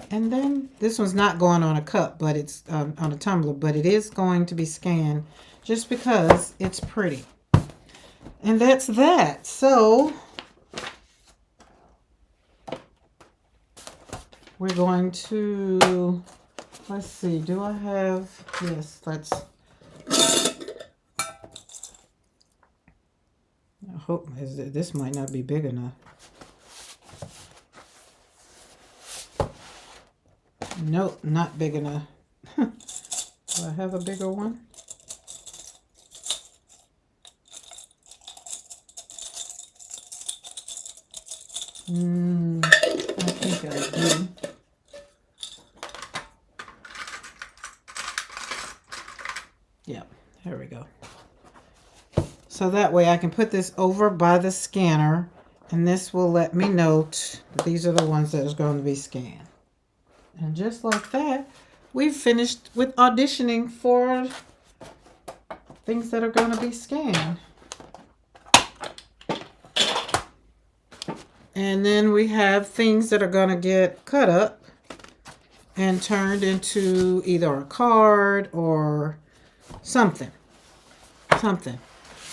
And then this one's not going on a cup, but it's on a tumbler. But it is going to be scanned just because it's pretty. And that's that. So we're going to, let's see. Do I have, yes, let's, I hope, this might not be big enough. Nope, not big enough. Do I have a bigger one? I think I do. Yeah, there we go. So that way I can put this over by the scanner, and this will let me note that these are the ones that is going to be scanned. And just like that, we've finished with auditioning for things that are going to be scanned. And then we have things that are going to get cut up and turned into either a card or something.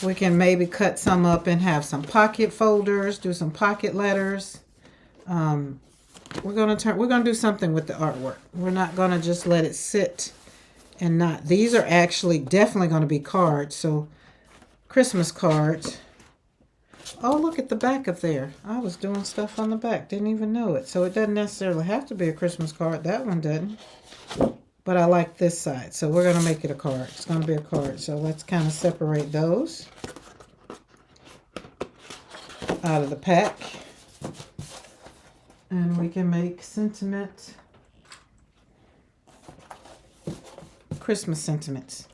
We can maybe cut some up and have some pocket folders, do some pocket letters. We're gonna do something with the artwork. We're not gonna just let it sit and not. These are actually definitely gonna be cards. So Christmas cards. Oh, look at the back of there. I was doing stuff on the back. Didn't even know it. So it doesn't necessarily have to be a Christmas card. That one doesn't. But I like this side. So we're going to make it a card. It's going to be a card. So let's kind of separate those out of the pack. And we can make sentiment. Christmas sentiments.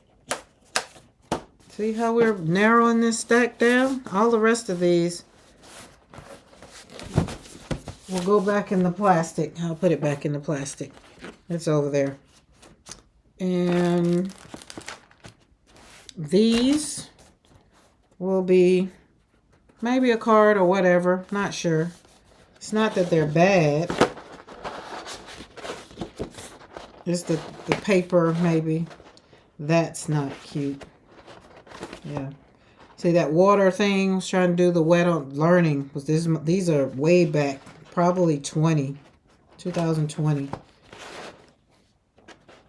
See how we're narrowing this stack down? All the rest of these will go back in the plastic. I'll put it back in the plastic. It's over there. And these will be maybe a card or whatever. Not sure. It's not that they're bad. It's the paper maybe. That's not cute. Yeah. See that water thing? I was trying to do the wet on learning. Was this? These are way back. Probably 2020.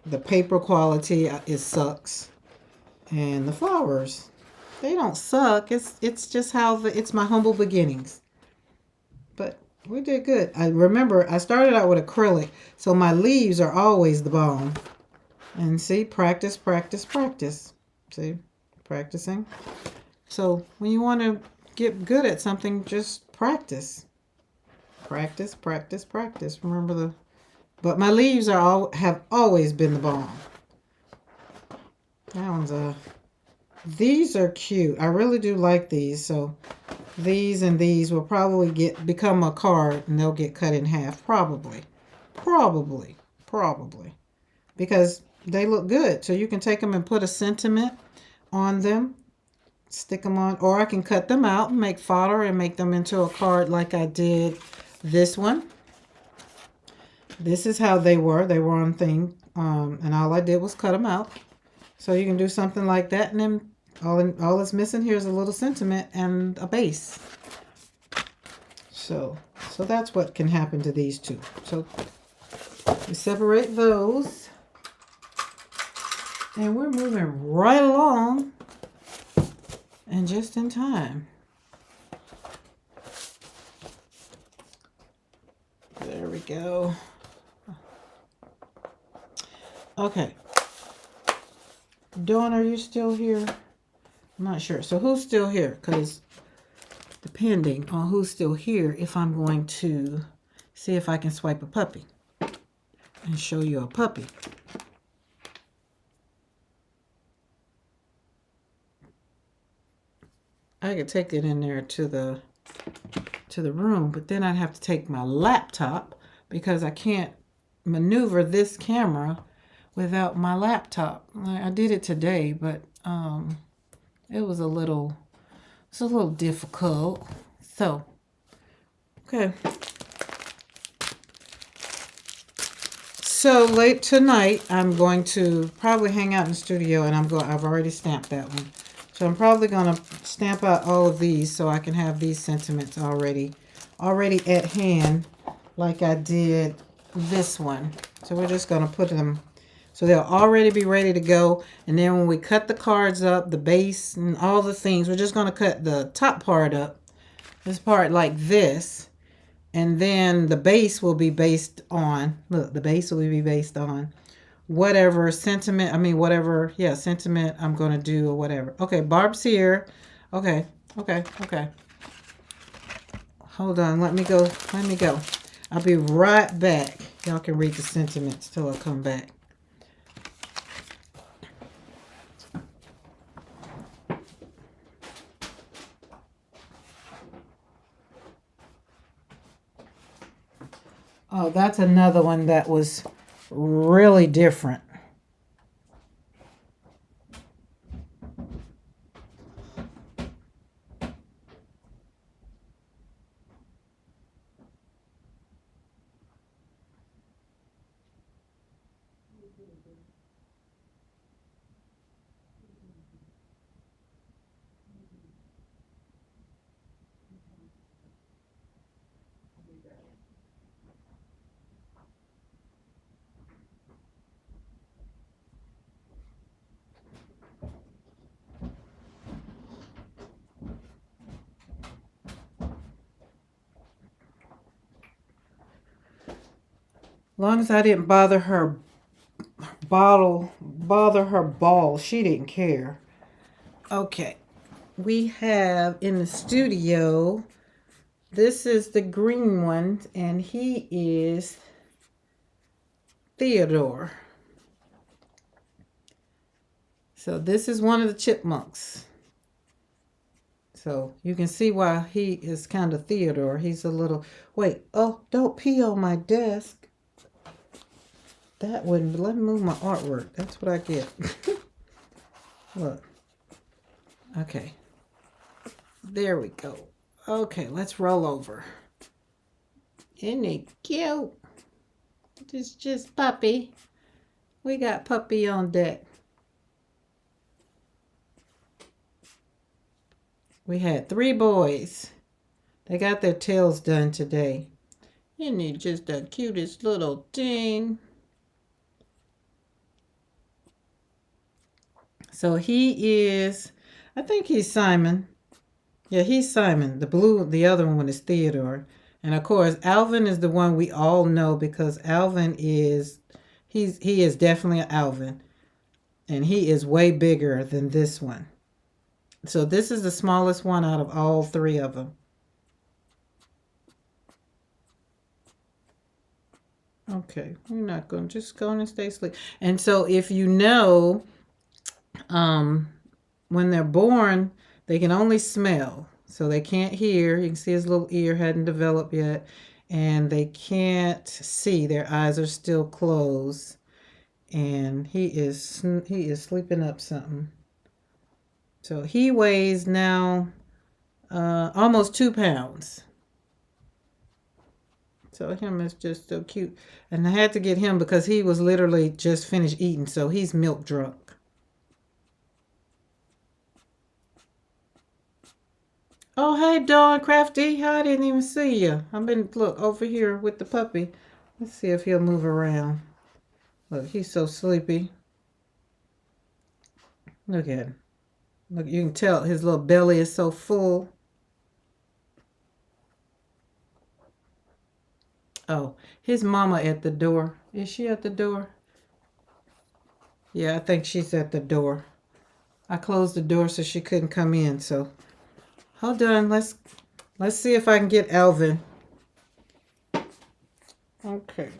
The paper quality, it sucks. And the flowers, they don't suck. It's just how it's my humble beginnings. But we did good. I remember I started out with acrylic, so my leaves are always the bomb. And see, practice. See, practicing. So when you want to get good at something, just practice. Practice. Remember but my leaves have always been the bomb. That one's these are cute. I really do like these. So these and these will probably become a card, and they'll get cut in half. Probably. Because they look good. So you can take them and put a sentiment on them. Stick them on. Or I can cut them out and make fodder and make them into a card like I did this one. This is how they were. They were on thing. And all I did was cut them out. So you can do something like that. And then all that's missing here is a little sentiment and a base. So that's what can happen to these two. So we separate those. And we're moving right along. And just in time. There we go. Okay. Dawn, are you still here? I'm not sure. So who's still here? Because depending on who's still here, if I'm going to see if I can swipe a puppy and show you a puppy. I could take it in there to the room, but then I'd have to take my laptop because I can't maneuver this camera without my laptop. I did it today, but it was a little difficult. So, okay. So late tonight, I'm going to probably hang out in the studio, and I've already stamped that one. So I'm probably going to stamp out all of these so I can have these sentiments already at hand like I did this one. So we're just going to put them So they'll already be ready to go. And then when we cut the cards up, the base and all the things, we're just going to cut the top part up. This part like this. And then the base will be based on, look, the base will be based on whatever sentiment, sentiment I'm going to do or whatever. Okay, Barb's here. Okay. Hold on, let me go. I'll be right back. Y'all can read the sentiments till I come back. Oh, that's another one that was really different. Long as I didn't bother her ball, she didn't care. Okay, we have in the studio, this is the green one, and he is Theodore. So this is one of the chipmunks. So you can see why he is kind of Theodore. He's a little, wait, oh, don't pee on my desk. That wouldn't, let me move my artwork. That's what I get. Look. Okay. There we go. Okay, let's roll over. Isn't it cute? It's just Puppy. We got Puppy on deck. We had 3 boys. They got their tails done today. Isn't he just the cutest little thing? So he is, I think he's Simon. Yeah, he's Simon. The other one is Theodore. And of course, Alvin is the one we all know because Alvin is, he is definitely an Alvin. And he is way bigger than this one. So this is the smallest one out of all 3 of them. Okay, we're not going to just go and stay asleep. And so if you know, when they're born, they can only smell. So they can't hear. You can see his little ear hadn't developed yet. And they can't see. Their eyes are still closed. And he is sleeping up something. So he weighs now almost 2 pounds. So him is just so cute. And I had to get him because he was literally just finished eating. So he's milk drunk. Oh, hey, Dawn Crafty. I didn't even see you. I've been, look, over here with the puppy. Let's see if he'll move around. Look, he's so sleepy. Look at him. Look, you can tell his little belly is so full. Oh, his mama at the door. Is she at the door? Yeah, I think she's at the door. I closed the door so she couldn't come in. So, hold on. Let's see if I can get Alvin. Okay.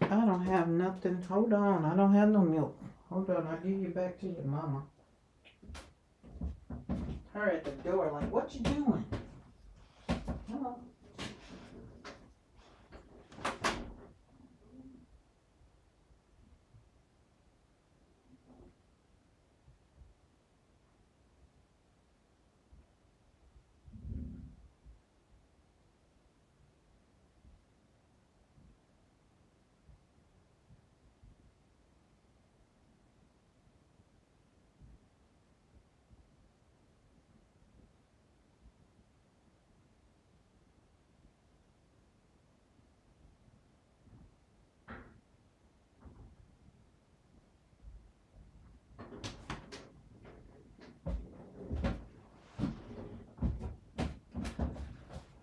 I don't have nothing. Hold on. I don't have no milk. Hold on. I'll give you back to your mama. Her at the door like, what you doing? Hello.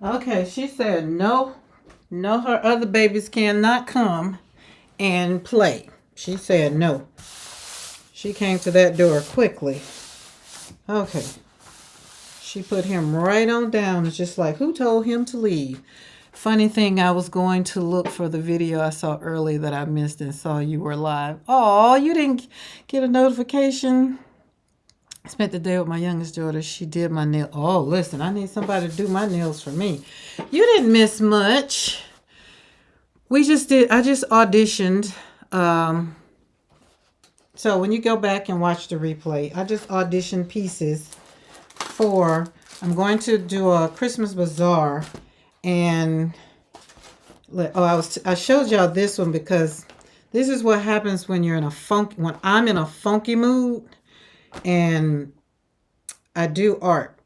Okay, she said no, no, her other babies cannot come and play. She said no. She came to that door quickly. Okay. She put him right on down. It's just like, who told him to leave? Funny thing, I was going to look for the video I saw early that I missed and saw you were live. Oh, you didn't get a notification? I spent the day with my youngest daughter. She did my nail. Oh, listen, I need somebody to do my nails for me. You didn't miss much. I just auditioned. So when you go back and watch the replay, I just auditioned pieces for, I'm going to do a Christmas bazaar. And I showed y'all this one because this is what happens when you're in a when I'm in a funky mood and I do art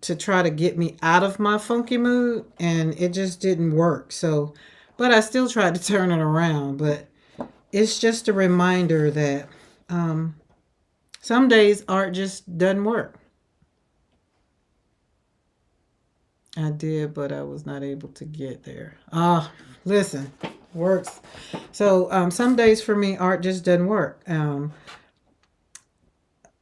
to try to get me out of my funky mood, and it just didn't work. So, but I still tried to turn it around. But it's just a reminder that some days art just doesn't work. I did, but I was not able to get there. Listen, works. So some days for me, art just doesn't work.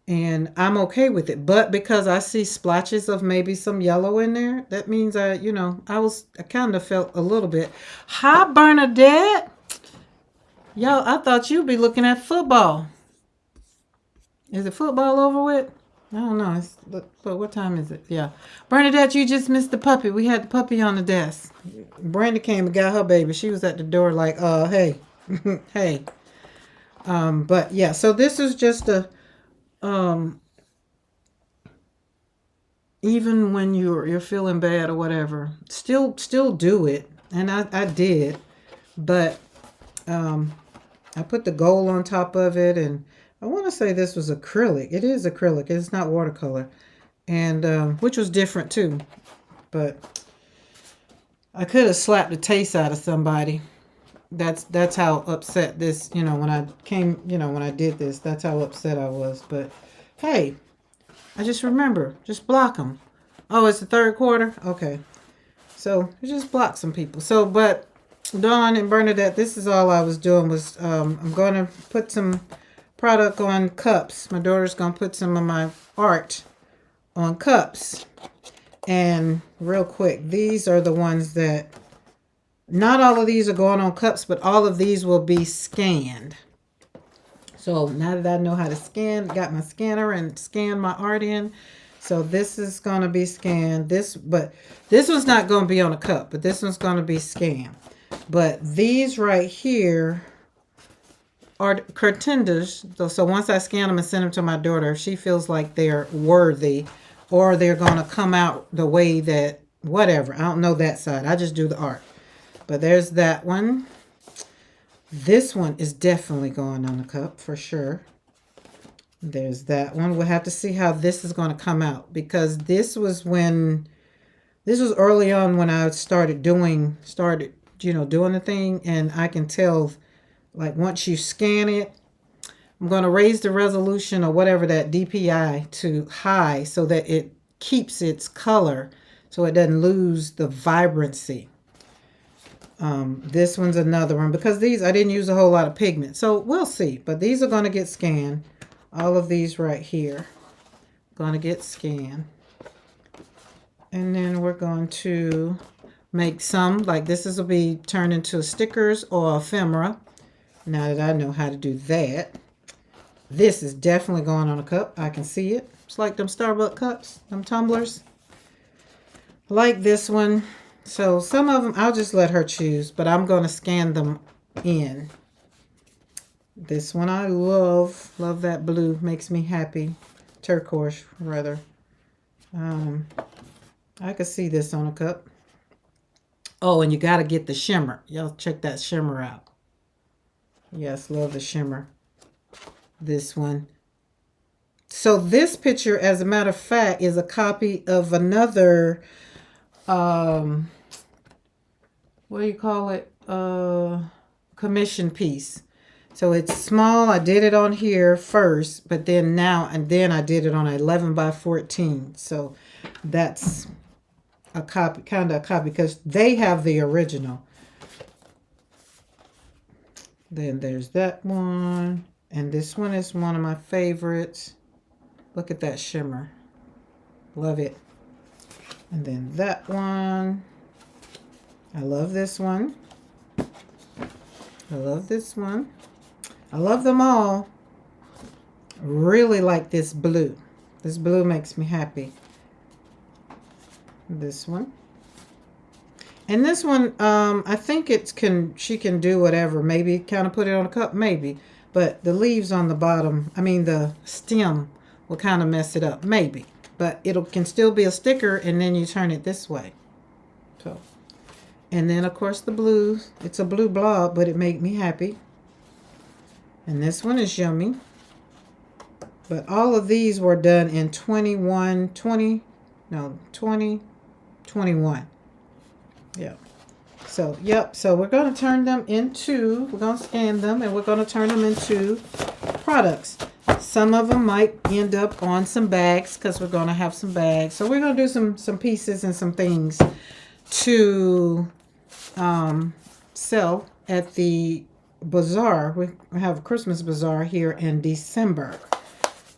And I'm okay with it. But because I see splotches of maybe some yellow in there, that means I kind of felt a little bit. Hi, Bernadette. Yo, I thought you'd be looking at football. Is it football over with? I don't know. But what time is it? Yeah. Bernadette, you just missed the puppy. We had the puppy on the desk. Brenda came and got her baby. She was at the door like, hey. Hey. But yeah, so this is just a even when you're feeling bad or whatever, still do it. And I did. But I put the gold on top of it, and I want to say this was acrylic. It is acrylic. It's not watercolor. And which was different too. But I could have slapped the taste out of somebody. That's how upset this, when I came, when I did this, that's how upset I was. But hey, I just remember, just block them. Oh, it's the third quarter? Okay. So just block some people. So, but Dawn and Bernadette, this is all I was doing was I'm going to put some product on cups. My daughter's going to put some of my art on cups. And real quick, these are the ones that, not all of these are going on cups, but all of these will be scanned. So now that I know how to scan, got my scanner and scan my art in. So this is going to be scanned. This one's not going to be on a cup, but this one's going to be scanned. But these right here are contenders. So once I scan them and send them to my daughter, if she feels like they're worthy or they're going to come out the way that, whatever. I don't know that side. I just do the art. But there's that one. This one is definitely going on a cup for sure. There's that one. We'll have to see how this is going to come out, because this was early on when I started doing the thing, and I can tell, like, once you scan it, I'm going to raise the resolution or whatever, that DPI to high so that it keeps its color so it doesn't lose the vibrancy. This one's another one, because these, I didn't use a whole lot of pigment. So we'll see. But these are going to get scanned. All of these right here going to get scanned. And then we're going to make some, like this will be turned into stickers or ephemera. Now that I know how to do that. This is definitely going on a cup. I can see it. It's like them Starbucks cups, them tumblers. Like this one. So some of them I'll just let her choose, but I'm going to scan them in. This one I love. Love that blue. Makes me happy. Turquoise, rather. I could see this on a cup. Oh, and you got to get the shimmer. Y'all check that shimmer out. Yes, love the shimmer. This one. So this picture, as a matter of fact, is a copy of another... what do you call it? Commission piece. So it's small. I did it on here first, but then I did it on 11 by 14. So that's a copy, kind of a copy, because they have the original. Then there's that one. And this one is one of my favorites. Look at that shimmer. Love it. And then that one. I love this one. I love this one. I love them all. Really like this blue. This blue makes me happy. This one. And this one, I think she can do whatever. Maybe kind of put it on a cup, maybe. But the leaves on the bottom, I mean the stem will kind of mess it up, maybe. But it can still be a sticker, and then you turn it this way. So, and then of course the blue. It's a blue blob, but it made me happy. And this one is yummy. But all of these were done in 2021. Yeah. So, yep. So we're going to turn them into, we're going to scan them, and we're going to turn them into products. Some of them might end up on some bags, because we're going to have some bags. So we're going to do some pieces and some things to sell at the bazaar. We have a Christmas bazaar here in December.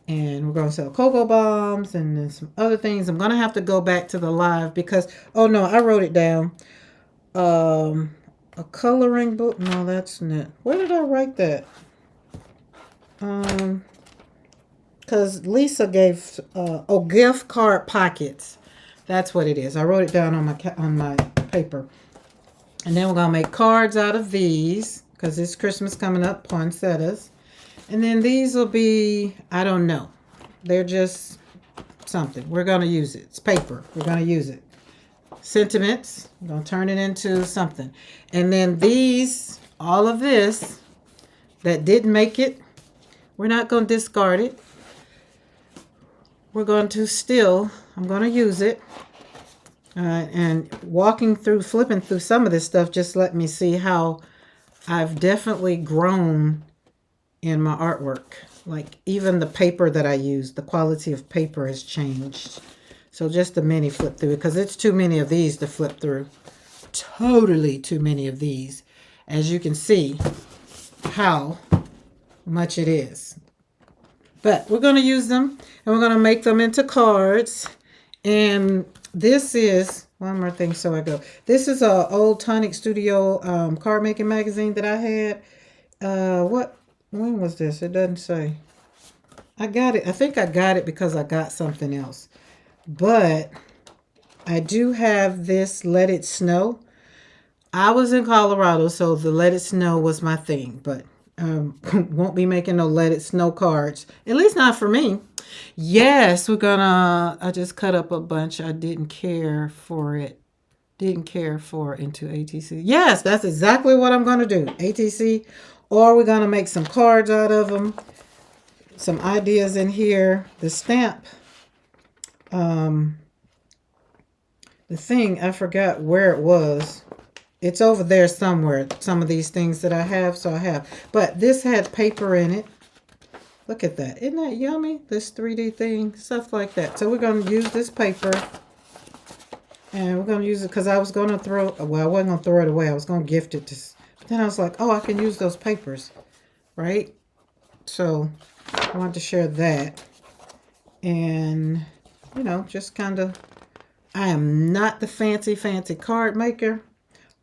And we're going to sell cocoa bombs and then some other things. I'm going to have to go back to the live because, oh no, I wrote it down. A coloring book. No, that's not. Where did I write that? Because Lisa gave, gift card pockets. That's what it is. I wrote it down on my paper. And then we're going to make cards out of these because it's Christmas coming up, poinsettias. And then these will be, I don't know. They're just something. We're going to use it. It's paper. We're going to use it. Sentiments. We're going to turn it into something. And then these, all of this that didn't make it, we're not going to discard it. We're going to I'm going to use it. And flipping through some of this stuff just let me see how I've definitely grown in my artwork. Like even the paper that I use, the quality of paper has changed. So just a mini flip through, because it's too many of these to flip through. Totally too many of these. As you can see how much it is. But we're going to use them and we're going to make them into cards. And this is, one more thing so I go. This is a old Tonic Studio card making magazine that I had. When was this? It doesn't say. I got it. I think I got it because I got something else. But I do have this Let It Snow. I was in Colorado, so the Let It Snow was my thing. But won't be making no Let It Snow cards. At least not for me. Yes, I just cut up a bunch. I didn't care for it. Didn't care for into ATC. Yes, that's exactly what I'm going to do. ATC. Or we're going to make some cards out of them. Some ideas in here. The stamp. The thing, I forgot where it was. It's over there somewhere. Some of these things that I have. So I have. But this had paper in it. Look at that. Isn't that yummy? This 3D thing. Stuff like that. So we're going to use this paper. And we're going to use it because I was going to I wasn't going to throw it away. I was going to gift it to... Then I was like, oh, I can use those papers, right? So I wanted to share that. And, just kind of, I am not the fancy card maker.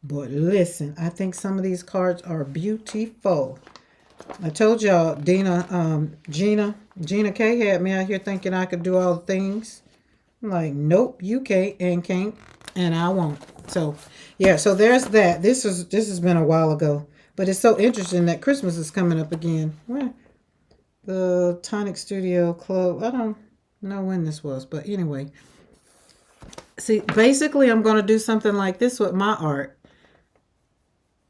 But listen, I think some of these cards are beautiful. I told y'all, Gina K had me out here thinking I could do all the things. I'm like, nope, you can't and I won't. So, yeah, so there's that. This has been a while ago, but it's so interesting that Christmas is coming up again. Well, the Tonic Studio Club. I don't know when this was, but anyway. See, basically, I'm going to do something like this with my art,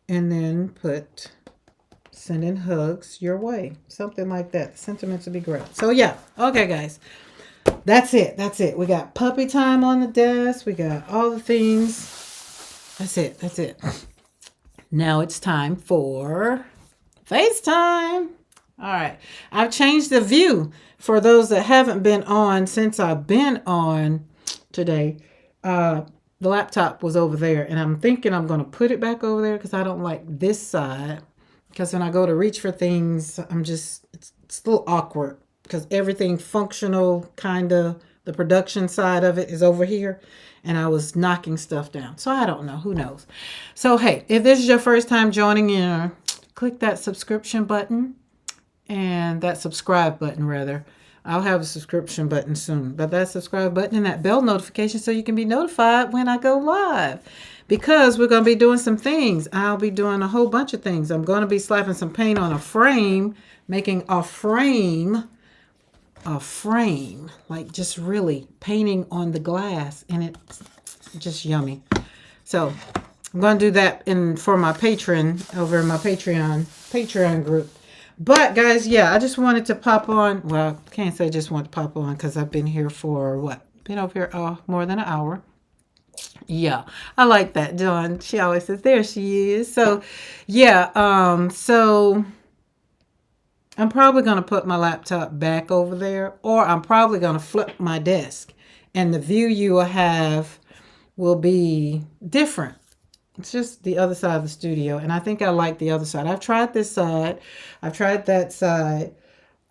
and then put sending hugs your way, something like that. The sentiments would be great. So yeah, okay, guys. That's it. We got puppy time on the desk. We got all the things. That's it. Now it's time for FaceTime. All right. I've changed the view for those that haven't been on since I've been on today. the laptop was over there, and I'm thinking I'm going to put it back over there because I don't like this side. Because when I go to reach for things, it's a little awkward because everything functional, kind of, the production side of it is over here, and I was knocking stuff down. So I don't know. Who knows? So, hey, if this is your first time joining in, click that subscription button and that subscribe button, rather. I'll have a subscription button soon, but that subscribe button and that bell notification so you can be notified when I go live, because we're going to be doing some things. I'll be doing a whole bunch of things. I'm going to be slapping some paint on a frame, making a frame, like just really painting on the glass, and it's just yummy. So I'm going to do that for my patron over in my Patreon group. But guys, yeah, I just wanted to pop on. Well, I can't say just want to pop on because I've been here for what? Been over here more than an hour. Yeah, I like that, Dawn. She always says, there she is. So, yeah, so I'm probably going to put my laptop back over there, or I'm probably going to flip my desk, and the view you will have will be different. It's just the other side of the studio, and I think I like the other side. I've tried this side. I've tried that side.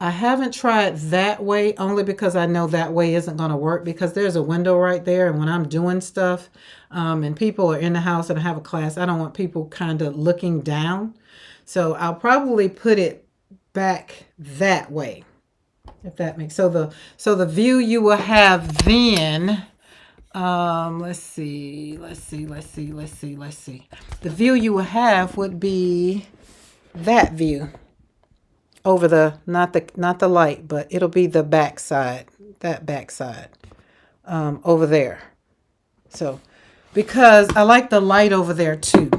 I haven't tried that way only because I know that way isn't going to work, because there's a window right there, and when I'm doing stuff and people are in the house and I have a class, I don't want people kind of looking down. So I'll probably put it back that way, if that makes sense. So the view you will have then... let's see. The view you will have would be that view over the, not the light, but it'll be the back side, that back side, over there. So, because I like the light over there too.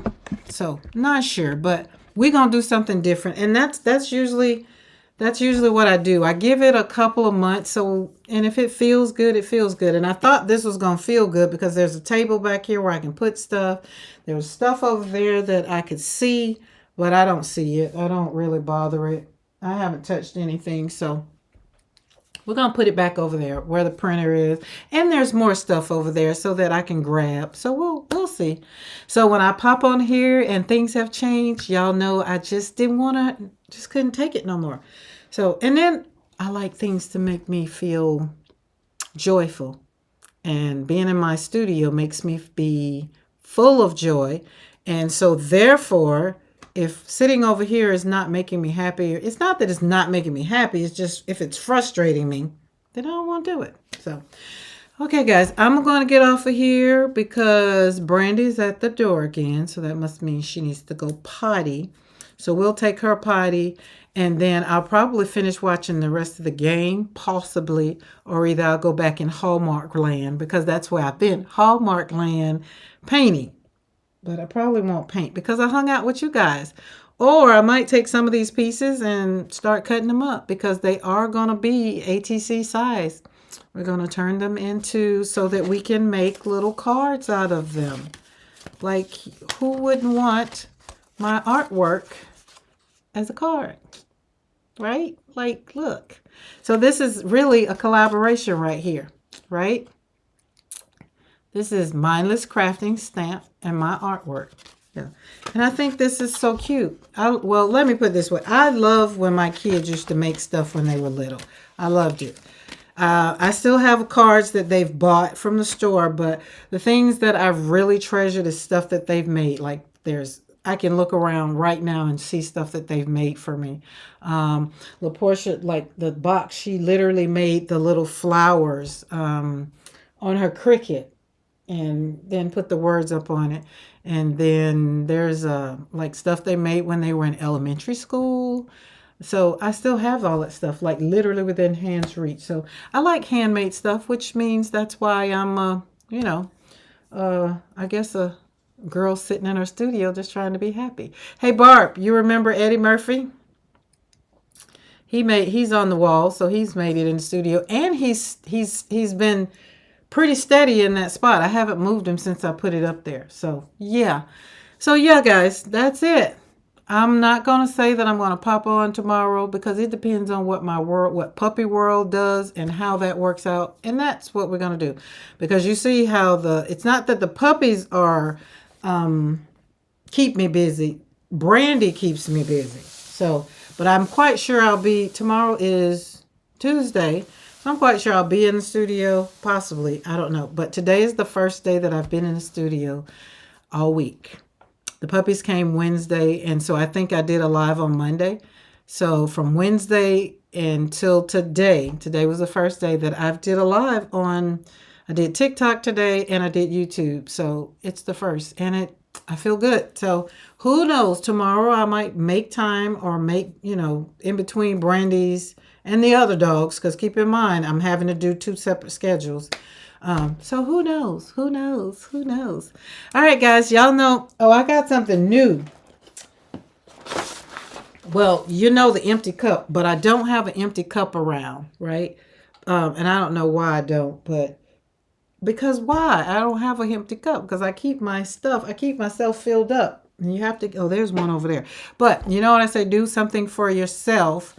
So, not sure, but we're going to do something different. And that's usually what I do. I give it a couple of months. And if it feels good, it feels good. And I thought this was going to feel good because there's a table back here where I can put stuff. There was stuff over there that I could see, but I don't see it. I don't really bother it. I haven't touched anything. So we're going to put it back over there where the printer is. And there's more stuff over there so that I can grab. So we'll see. So when I pop on here and things have changed, y'all know I just couldn't take it no more. So, and then I like things to make me feel joyful. And being in my studio makes me be full of joy. And so therefore, if sitting over here is not making me happy, it's not that it's not making me happy. It's just if it's frustrating me, then I don't want to do it. So, okay, guys, I'm going to get off of here because Brandy's at the door again. So that must mean she needs to go potty. So we'll take her potty, and then I'll probably finish watching the rest of the game, possibly, or either I'll go back in Hallmark land because that's where I've been, Hallmark land, painting. But I probably won't paint because I hung out with you guys. Or I might take some of these pieces and start cutting them up because they are going to be ATC size. We're going to turn them into so that we can make little cards out of them. Like, who wouldn't want my artwork as a card? Right? Like, look. So this is really a collaboration right here, right? This is Mindless Crafting stamp and my artwork. Yeah. And I think this is so cute. Well, let me put it this way. I love when my kids used to make stuff when they were little. I loved it. I still have cards that they've bought from the store, but the things that I've really treasured is stuff that they've made. Like I can look around right now and see stuff that they've made for me. LaPortia, like the box, she literally made the little flowers on her Cricut and then put the words up on it. And then there's like stuff they made when they were in elementary school. So I still have all that stuff, like literally within hand's reach. So I like handmade stuff, which means that's why I'm, I guess a girl sitting in her studio just trying to be happy. Hey, Barb, you remember Eddie Murphy? He's on the wall, so he's made it in the studio. And he's been pretty steady in that spot. I haven't moved him since I put it up there. So, yeah. So, yeah, guys, that's it. I'm not going to say that I'm going to pop on tomorrow because it depends on what Puppy World does and how that works out. And that's what we're going to do. Because you see how it's not that the puppies are, keep me busy. Brandy keeps me busy. So, but I'm quite sure tomorrow is Tuesday. So I'm quite sure I'll be in the studio, possibly. I don't know. But today is the first day that I've been in the studio all week. The puppies came Wednesday, and so I think I did a live on Monday. So from Wednesday until today was the first day that I've did a live on. I did TikTok today and I did YouTube. So it's the first, and I feel good. So who knows? Tomorrow I might make time or make, in between Brandy's and the other dogs, because keep in mind I'm having to do 2 separate schedules. So who knows? Who knows? Who knows? All right, guys, y'all know. Oh, I got something new. Well, the empty cup, but I don't have an empty cup around, right? And I don't know why I don't, but because why? I don't have an empty cup because I keep myself filled up. And you have to, there's one over there. But you know what I say? Do something for yourself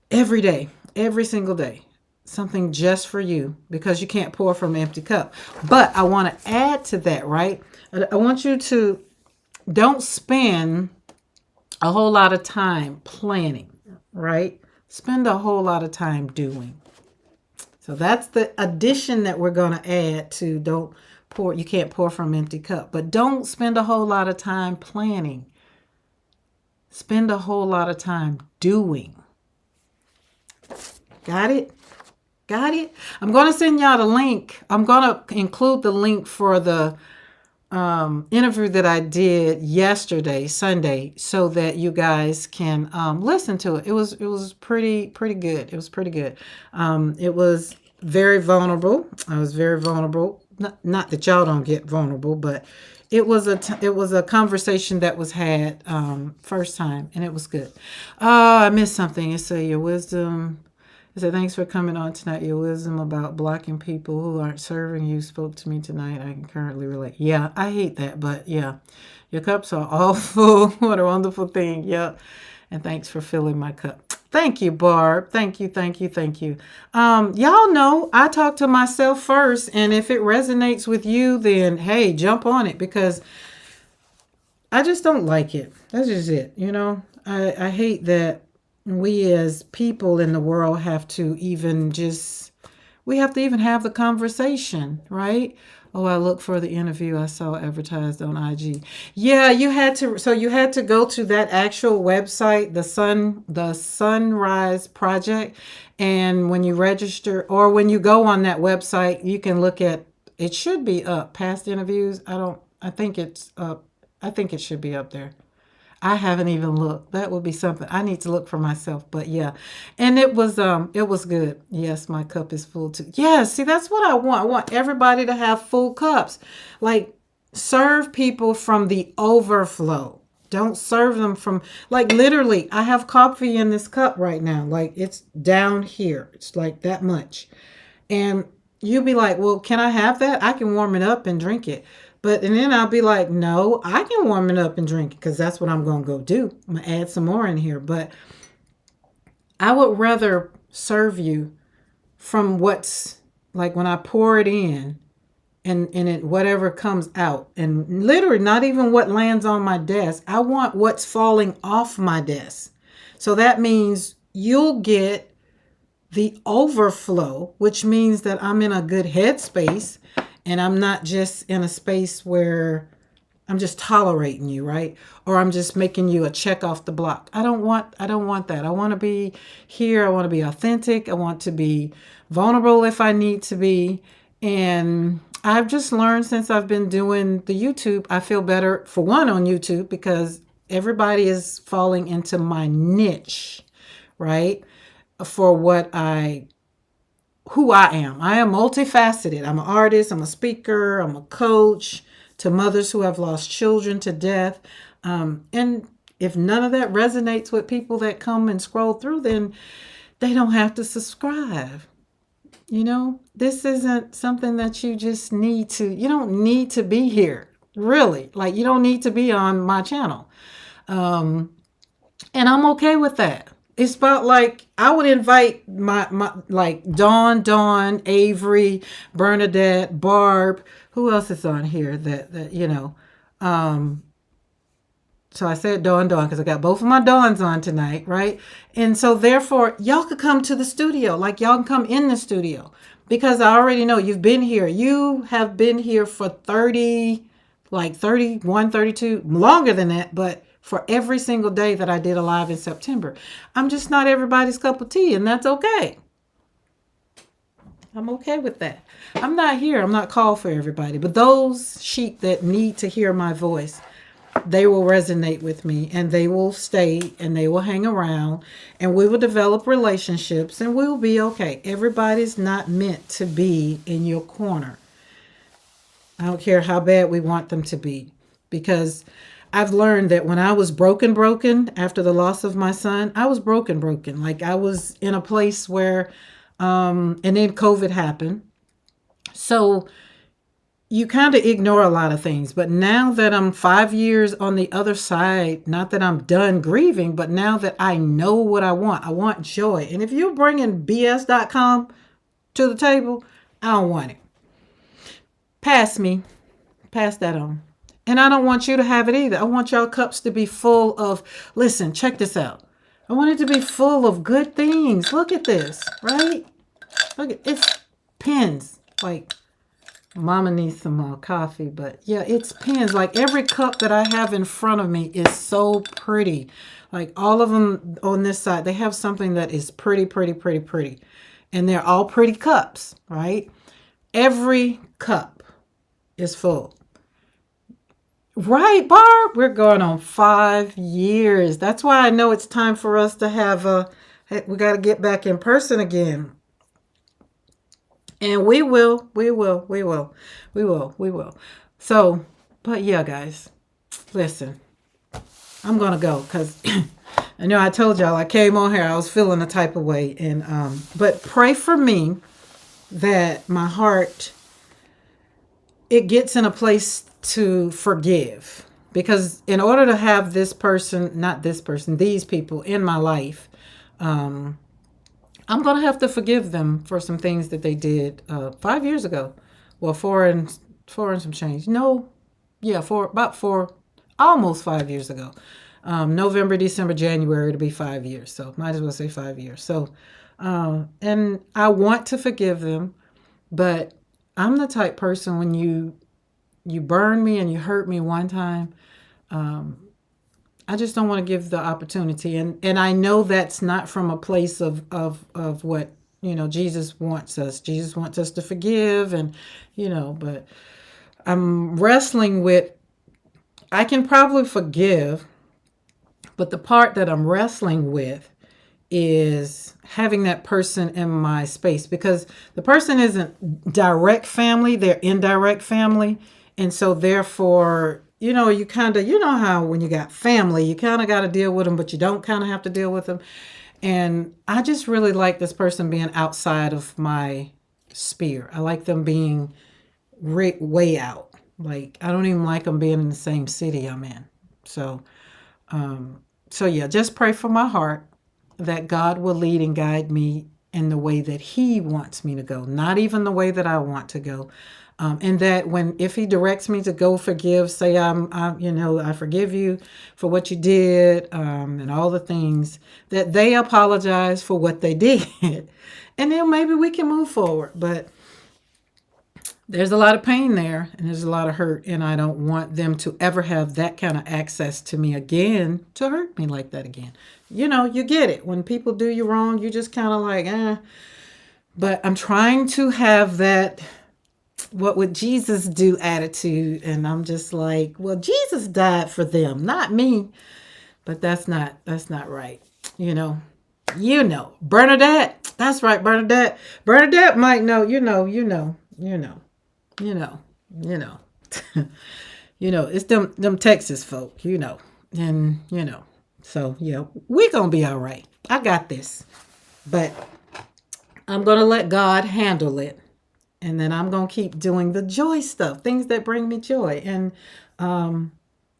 every day, every single day. Something just for you, because you can't pour from an empty cup. But I want to add to that, right? I want you to don't spend a whole lot of time planning, right? Spend a whole lot of time doing. So that's the addition that we're going to add to don't pour. You can't pour from an empty cup, but don't spend a whole lot of time planning. Spend a whole lot of time doing. Got it? Got it? I'm going to send y'all the link. I'm going to include the link for the interview that I did yesterday, Sunday, so that you guys can listen to it. It was pretty good. It was pretty good. It was very vulnerable. I was very vulnerable. Not that y'all don't get vulnerable, but it was a conversation that was had first time, and it was good. I missed something. It said your wisdom. I said, thanks for coming on tonight. Your wisdom about blocking people who aren't serving you spoke to me tonight. I can currently relate. Yeah, I hate that, but yeah, your cups are all full. What a wonderful thing. Yep. And thanks for filling my cup. Thank you, Barb. Thank you. Y'all know I talk to myself first, and if it resonates with you, then hey, jump on it, because I just don't like it. That's just it. I hate that we as people in the world have to even have the conversation, right? Oh, I look for the interview I saw advertised on IG. Yeah, you had to go to that actual website, the Sunrise Project. And when you register, or when you go on that website, you can look at, it should be up, past interviews. I think it's up. I think it should be up there. I haven't even looked. That would be something I need to look for myself. But yeah, and it was good. Yes, my cup is full too. Yeah, see, that's what I want. I want everybody to have full cups. Like, serve people from the overflow. Don't serve them from, like, literally, I have coffee in this cup right now. Like, it's down here. It's like that much. And you'll be like, well, can I have that? I can warm it up and drink it. And then I'll be like, no, I can warm it up and drink it, because that's what I'm going to go do. I'm going to add some more in here. But I would rather serve you from what's, like, when I pour it in and it whatever comes out, and literally not even what lands on my desk. I want what's falling off my desk. So that means you'll get the overflow, which means that I'm in a good headspace. And I'm not just in a space where I'm just tolerating you, right? Or I'm just making you a check off the block. I don't want that. I want to be here. I want to be authentic. I want to be vulnerable if I need to be. And I've just learned since I've been doing the YouTube, I feel better, for one, on YouTube, because everybody is falling into my niche, right? For who I am. I am multifaceted. I'm an artist. I'm a speaker. I'm a coach to mothers who have lost children to death. And if none of that resonates with people that come and scroll through, then they don't have to subscribe. This isn't something that you just you don't need to be here, really. Like, you don't need to be on my channel. And I'm okay with that. It's about like I would invite my like Dawn, Avery, Bernadette, Barb. Who else is on here that you know? Um, so I said Dawn because I got both of my Dawns on tonight, right? And so therefore, y'all could come to the studio, like y'all can come in the studio because I already know you've been here. You have been here for 30, like 31, 32, longer than that, but for every single day that I did a live in September. I'm just not everybody's cup of tea, and that's okay. I'm okay with that. I'm not here. I'm not called for everybody, but those sheep that need to hear my voice, they will resonate with me and they will stay and they will hang around and we will develop relationships and we'll be okay. Everybody's not meant to be in your corner. I don't care how bad we want them to be because I've learned that when I was broken after the loss of my son, I was broken. Like I was in a place where, and then COVID happened. So you kind of ignore a lot of things. But now that I'm 5 years on the other side, not that I'm done grieving, but now that I know what I want joy. And if you're bringing BS.com to the table, I don't want it. Pass me, pass that on. And I don't want you to have it either. I want y'all cups to be full of, listen, check this out. I want it to be full of good things. Look at this, right? Look at it's pens. Like, Mama needs some more coffee, but yeah, it's pens. Like every cup that I have in front of me is so pretty. Like all of them on this side, they have something that is pretty. And they're all pretty cups, right? Every cup is full. Right, Barb? We're going on 5 years. That's why I know it's time for us to have we got to get back in person again. And we will. So, but yeah, guys, listen, I'm going to go because I know I told y'all I came on here. I was feeling a type of way. And, but pray for me that my heart, it gets in a place to forgive. Because in order to have this person, not this person, these people in my life, I'm going to have to forgive them for some things that they did 5 years ago. Well, four and some change. No, yeah, about four, almost 5 years ago. November, December, January to be 5 years. So might as well say 5 years. So, and I want to forgive them, but I'm the type person when you burn me and you hurt me one time, I just don't want to give the opportunity. And I know that's not from a place of what, Jesus wants us. Jesus wants us to forgive and, but I'm wrestling with, I can probably forgive, but the part that I'm wrestling with is having that person in my space because the person isn't direct family, they're indirect family. And so therefore, you kind of, how when you got family, you kind of got to deal with them, but you don't kind of have to deal with them. And I just really like this person being outside of my sphere. I like them being way out. Like, I don't even like them being in the same city I'm in. So, so yeah, just pray for my heart that God will lead and guide me in the way that He wants me to go, not even the way that I want to go. And that if He directs me to go forgive, say I forgive you for what you did, and all the things that they apologize for what they did, and then maybe we can move forward. But there's a lot of pain there, and there's a lot of hurt, and I don't want them to ever have that kind of access to me again to hurt me like that again. You get it. When people do you wrong, you just kind of like, eh. But I'm trying to have that what would Jesus do attitude. And I'm just like, well, Jesus died for them, not me. But that's not right. Bernadette. That's right, Bernadette. Bernadette might know, it's them Texas folk, and so yeah, we gonna be all right. I got this. But I'm gonna let God handle it. And then I'm going to keep doing the joy stuff, things that bring me joy. And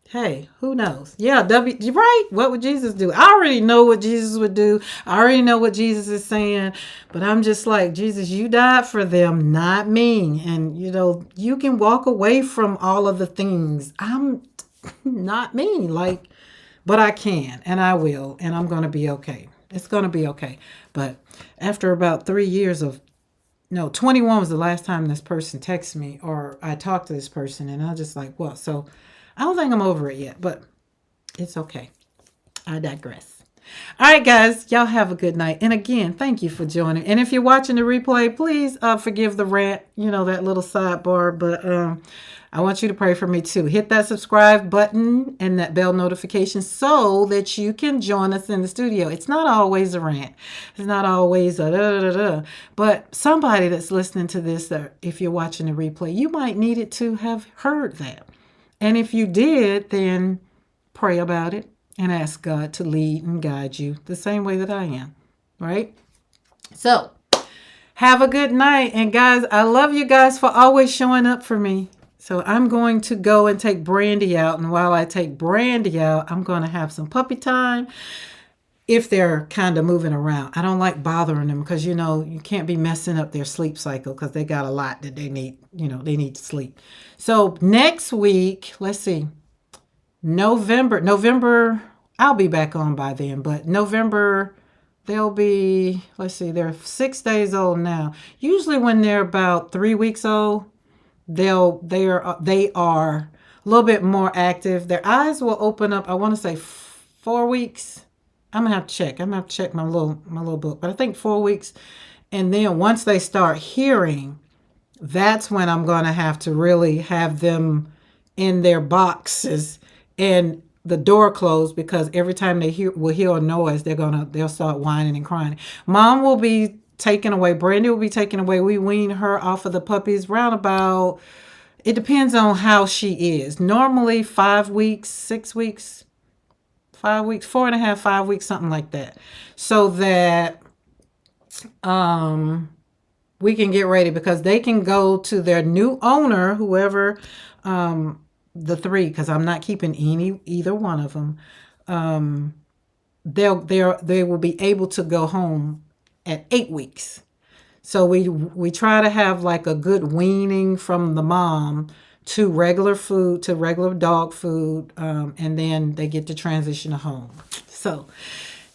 Hey, who knows? Yeah, you're right. What would Jesus do? I already know what Jesus would do. I already know what Jesus is saying. But I'm just like, Jesus, you died for them, not me. And, you can walk away from all of the things. I'm not me. Like, but I can and I will. And I'm going to be okay. It's going to be okay. But after about 3 years of, no, 21 was the last time this person texted me or I talked to this person. And I was just like, well, so I don't think I'm over it yet, but it's okay. I digress. All right, guys, y'all have a good night. And again, thank you for joining. And if you're watching the replay, please forgive the rant, that little sidebar. But I want you to pray for me too. Hit that subscribe button and that bell notification so that you can join us in the studio. It's not always a rant. It's not always a da da da. But somebody that's listening to this, if you're watching the replay, you might need it to have heard that. And if you did, then pray about it and ask God to lead and guide you the same way that I am, right? So, have a good night. And guys, I love you guys for always showing up for me. So I'm going to go and take Brandy out. And while I take Brandy out, I'm going to have some puppy time if they're kind of moving around. I don't like bothering them because, you can't be messing up their sleep cycle because they got a lot that they need, they need to sleep. So next week, let's see, November, I'll be back on by then, but November, they'll be, let's see, they're 6 days old now. Usually when they're about 3 weeks old, they are a little bit more active. Their eyes will open up, I want to say 4 weeks. I'm gonna have to check. I'm gonna have to check my little book, but I think 4 weeks. And then once they start hearing, that's when I'm gonna have to really have them in their boxes and the door closed, because every time they will hear a noise, they'll start whining and crying. Mom will be taken away. Brandy will be taken away. We wean her off of the puppies round about. It depends on how she is. Normally 5 weeks, 6 weeks. 5 weeks, 4.5, 5 weeks, something like that. So that we can get ready, because they can go to their new owner, whoever, the 3, because I'm not keeping either one of them. They will be able to go home at 8 weeks. So we try to have like a good weaning from the mom to regular food, to regular dog food, and then they get to transition to home. So,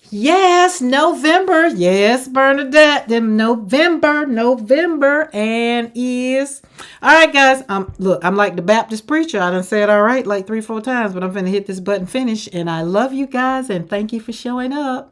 yes, November. Yes, Bernadette. Then November, and is. All right, guys. Look, I'm like the Baptist preacher. I done said all right like 3-4 times, but I'm finna hit this button finish. And I love you guys, and thank you for showing up.